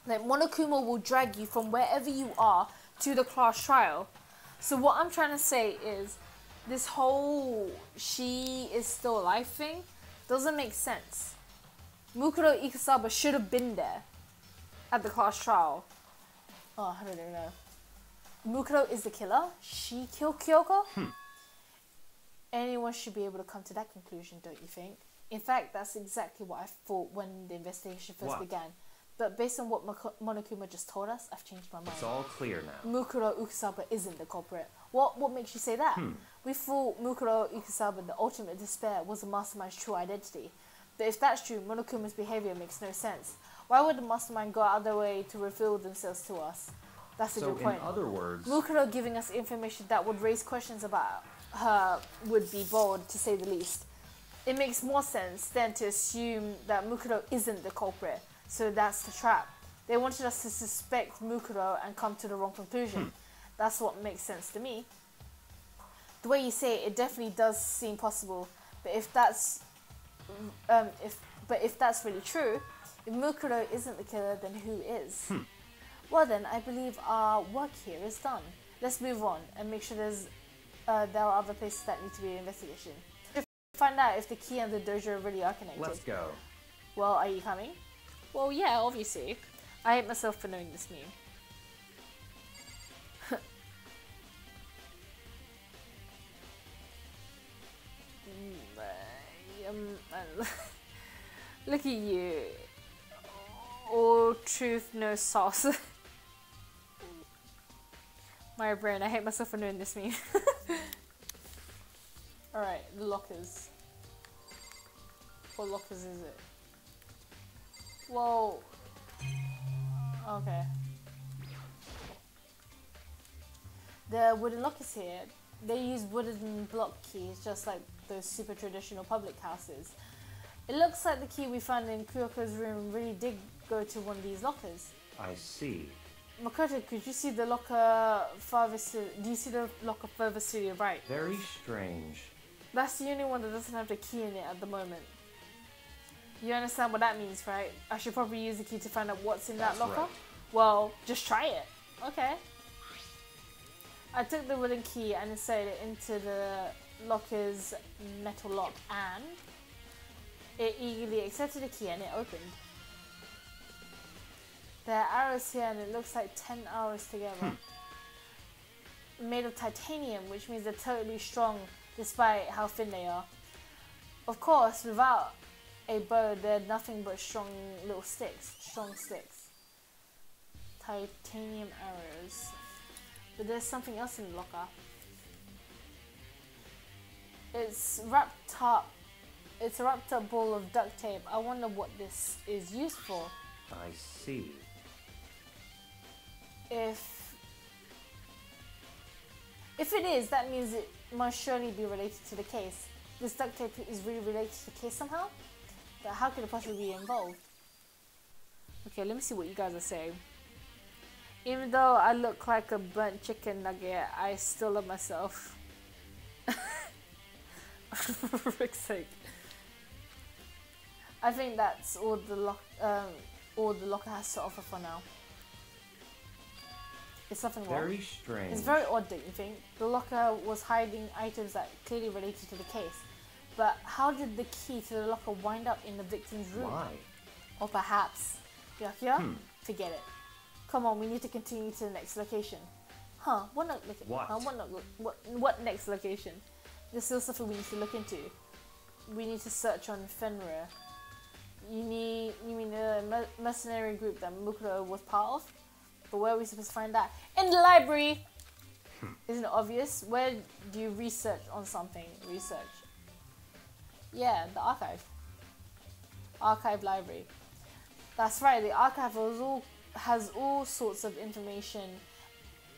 Like Monokuma will drag you from wherever you are to the class trial. So what I'm trying to say is this whole she is still alive thing doesn't make sense. Mukuro Ikusaba should have been there at the class trial. Oh, I don't know. Mukuro is the killer. She killed Kyoko? Anyone should be able to come to that conclusion, don't you think? In fact, that's exactly what I thought when the investigation first began. But based on what Monokuma just told us, I've changed my mind. It's all clear now. Mukuro Ikusaba isn't the culprit. What makes you say that? We thought Mukuro Ikusaba, the ultimate despair, was the mastermind's true identity. But if that's true, Monokuma's behavior makes no sense. Why would the mastermind go out of their way to reveal themselves to us? That's a good point. So in other words, Mukuro giving us information that would raise questions about her would be bold, to say the least. It makes more sense than to assume that Mukuro isn't the culprit, so that's the trap. They wanted us to suspect Mukuro and come to the wrong conclusion. That's what makes sense to me. The way you say it, it definitely does seem possible. But if that's really true, if Mukuro isn't the killer, then who is? Well then, I believe our work here is done. Let's move on and make sure there are other places that need to be investigation. Find out if the key and the dojo really are connected. let's go. Well, are you coming? Well, yeah, obviously. I hate myself for knowing this meme. Look at you. All truth, no sauce. My brain, I hate myself for knowing this meme. Alright, the lockers. What lockers is it? Whoa. Okay. The wooden lockers here, they use wooden block keys just like those super traditional public houses. It looks like the key we found in Kyoko's room really did go to one of these lockers. I see. Makoto, could you see the locker farthest do you see the locker furthest to your right? Very strange. That's the only one that doesn't have the key in it at the moment. You understand what that means, right? I should probably use the key to find out what's in that locker? Right. Well, just try it. Okay. I took the wooden key and inserted it into the locker's metal lock and it eagerly accepted the key and it opened. There are arrows here and it looks like 10 arrows together. Made of titanium, which means they're totally strong despite how thin they are. Of course, without a bow, they're nothing but strong little sticks. Strong sticks. Titanium arrows. But there's something else in the locker. It's wrapped up. It's a wrapped up ball of duct tape. I wonder what this is used for. I see. If it is, that means it must surely be related to the case. This duct tape is really related to the case somehow. But how could it possibly be involved? Okay, let me see what you guys are saying. Even though I look like a burnt chicken nugget, I still love myself. For Rick's sake. I think that's all the locker has to offer for now. Is something wrong? Very strange. It's very odd, don't you think? The locker was hiding items that clearly related to the case. But how did the key to the locker wind up in the victim's room? Why? Or perhaps, forget it. Come on, we need to continue to the next location. Huh? What next location? There's still something we need to look into. We need to search on Fenrir. You mean the mercenary group that Mukuro was part of? But where are we supposed to find that? In the library! Isn't it obvious? Where do you research on something? Research. Yeah, the archive. Archive library. That's right, the archive has all sorts of information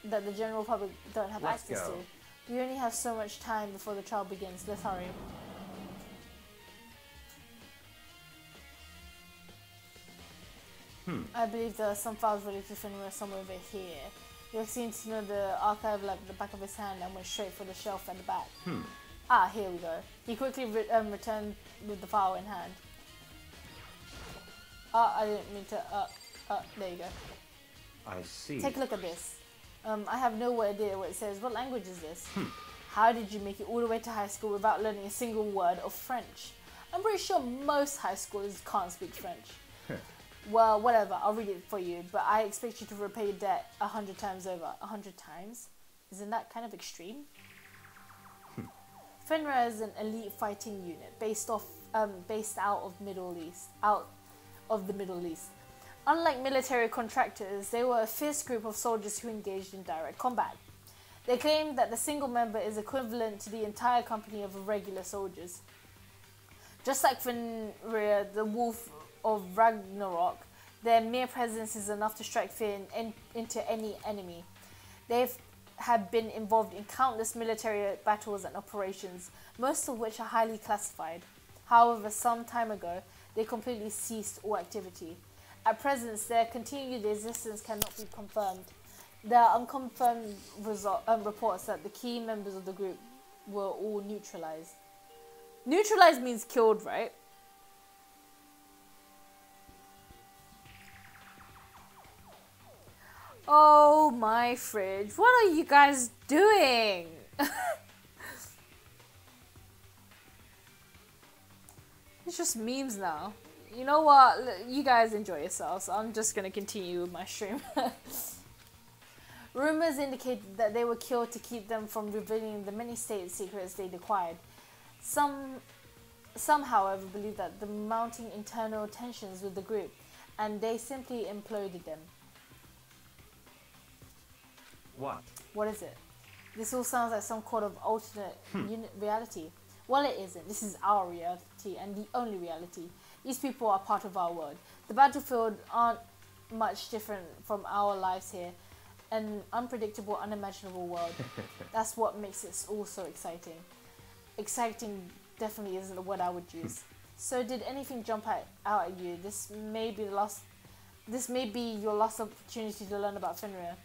that the general public don't have access to. We only have so much time before the trial begins. Let's hurry. I believe there are some files related to Fenrir somewhere over here. You've seen to know the archive like the back of his hand and went straight for the shelf at the back. Ah, here we go. He quickly returned with the file in hand. I didn't mean to. There you go. I see. Take a look at this. I have no idea what it says. What language is this? How did you make it all the way to high school without learning a single word of French? I'm pretty sure most high schoolers can't speak French. Well, whatever, I'll read it for you, but I expect you to repay your debt 100 times over. 100 times? Isn't that kind of extreme? Fenrir is an elite fighting unit based out of the Middle East. Unlike military contractors, they were a fierce group of soldiers who engaged in direct combat. They claim that the single member is equivalent to the entire company of regular soldiers. Just like Fenrir, the wolf of Ragnarok, their mere presence is enough to strike fear into any enemy. They have been involved in countless military battles and operations, most of which are highly classified. However, some time ago, they completely ceased all activity. At present, their continued existence cannot be confirmed. There are unconfirmed reports that the key members of the group were all neutralized. Neutralized means killed, right? Oh my fridge, what are you guys doing? It's just memes now. You know what, you guys enjoy yourselves, so I'm just going to continue with my stream. Rumors indicate that they were killed to keep them from revealing the many state secrets they'd acquired. Some, however, believe that the mounting internal tensions with the group, and they simply imploded them. What? What is it? This all sounds like some kind of alternate reality. Well, it isn't. This is our reality and the only reality. These people are part of our world. The battlefield aren't much different from our lives here. An unpredictable, unimaginable world. That's what makes it all so exciting. Exciting definitely isn't the word I would use. So did anything jump out at you? This may be your last opportunity to learn about Fenrir.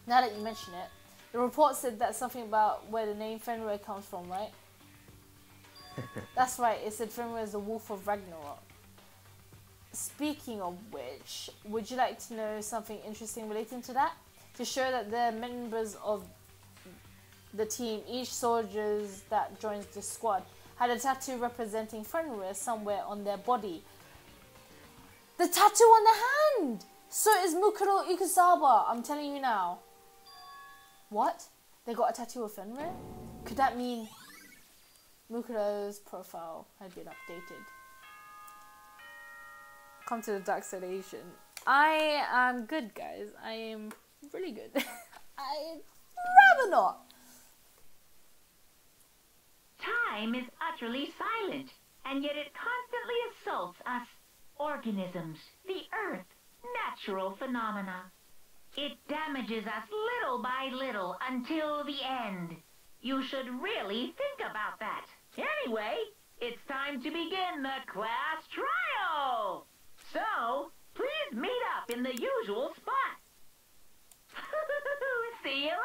Now that you mention it, the report said that something about where the name Fenrir comes from, right? That's right, it said Fenrir is the wolf of Ragnarok. Speaking of which, would you like to know something interesting relating to that? To show that they're members of the team, each soldier that joins the squad had a tattoo representing Fenrir somewhere on their body. The tattoo on the hand! So is Mukuro Ikusaba, I'm telling you now. What? They got a tattoo of Fenrir? Could that mean Mukuro's profile had been updated? Come to the dark side Asian. I am good, guys. I am really good. I'd rather not. time is utterly silent, and yet it constantly assaults us, organisms, the earth, natural phenomena. It damages us little by little until the end. You should really think about that. Anyway, it's time to begin the class trial. So, please meet up in the usual spot. See you later.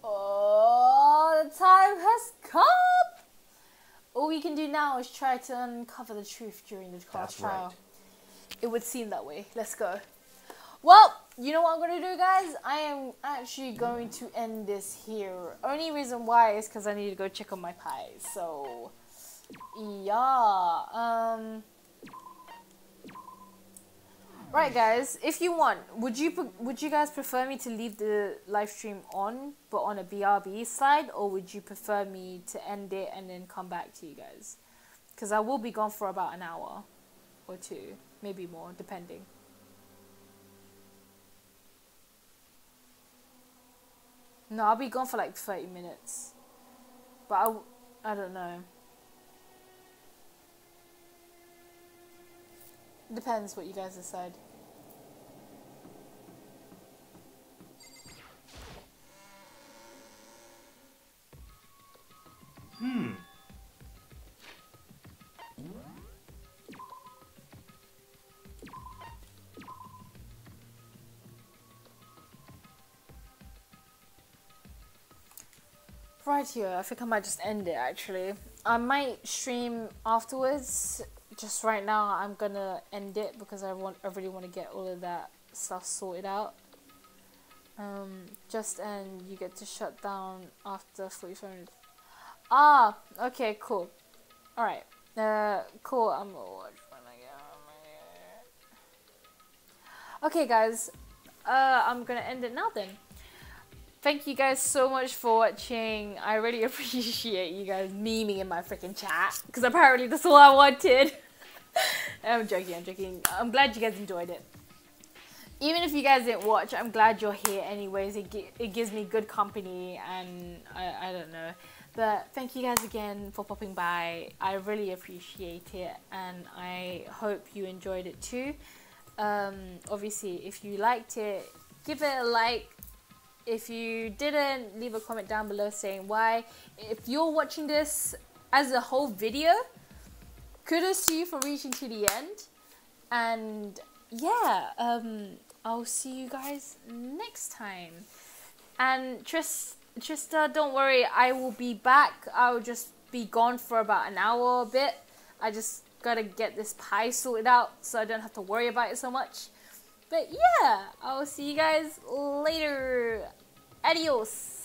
Oh, the time has come. All we can do now is try to uncover the truth during the class That's trial. right. It would seem that way. Let's go. Well, you know what I'm going to do, guys? I am actually going to end this here. Only reason why is because I need to go check on my pies. So, yeah. Right, guys. If you want, would you guys prefer me to leave the live stream on, but on a BRB slide, or would you prefer me to end it and then come back to you guys? Because I will be gone for about an hour or two, maybe more, depending. No, I'll be gone for like 30 minutes. But I don't know. Depends what you guys decide. Right here, I think I might just end it actually. I might stream afterwards. Just right now, I'm gonna end it because I really want to get all of that stuff sorted out. Just end. You get to shut down after 45 minutes. Ah, okay, cool. All right, cool. I'm gonna watch when I get home. Okay, guys. I'm gonna end it now then. Thank you guys so much for watching. I really appreciate you guys memeing in my freaking chat because apparently that's all I wanted. I'm joking. I'm glad you guys enjoyed it. Even if you guys didn't watch, I'm glad you're here anyways. It gives me good company and I don't know. But thank you guys again for popping by. I really appreciate it and I hope you enjoyed it too. Obviously, if you liked it, give it a like. If you didn't, leave a comment down below saying why. If you're watching this as a whole video, kudos to you for reaching to the end. And yeah, I'll see you guys next time. And Trista, don't worry, I will be back. I'll just be gone for about an hour or a bit. I just gotta get this pie sorted out so I don't have to worry about it so much. But yeah, I'll see you guys later. Adios.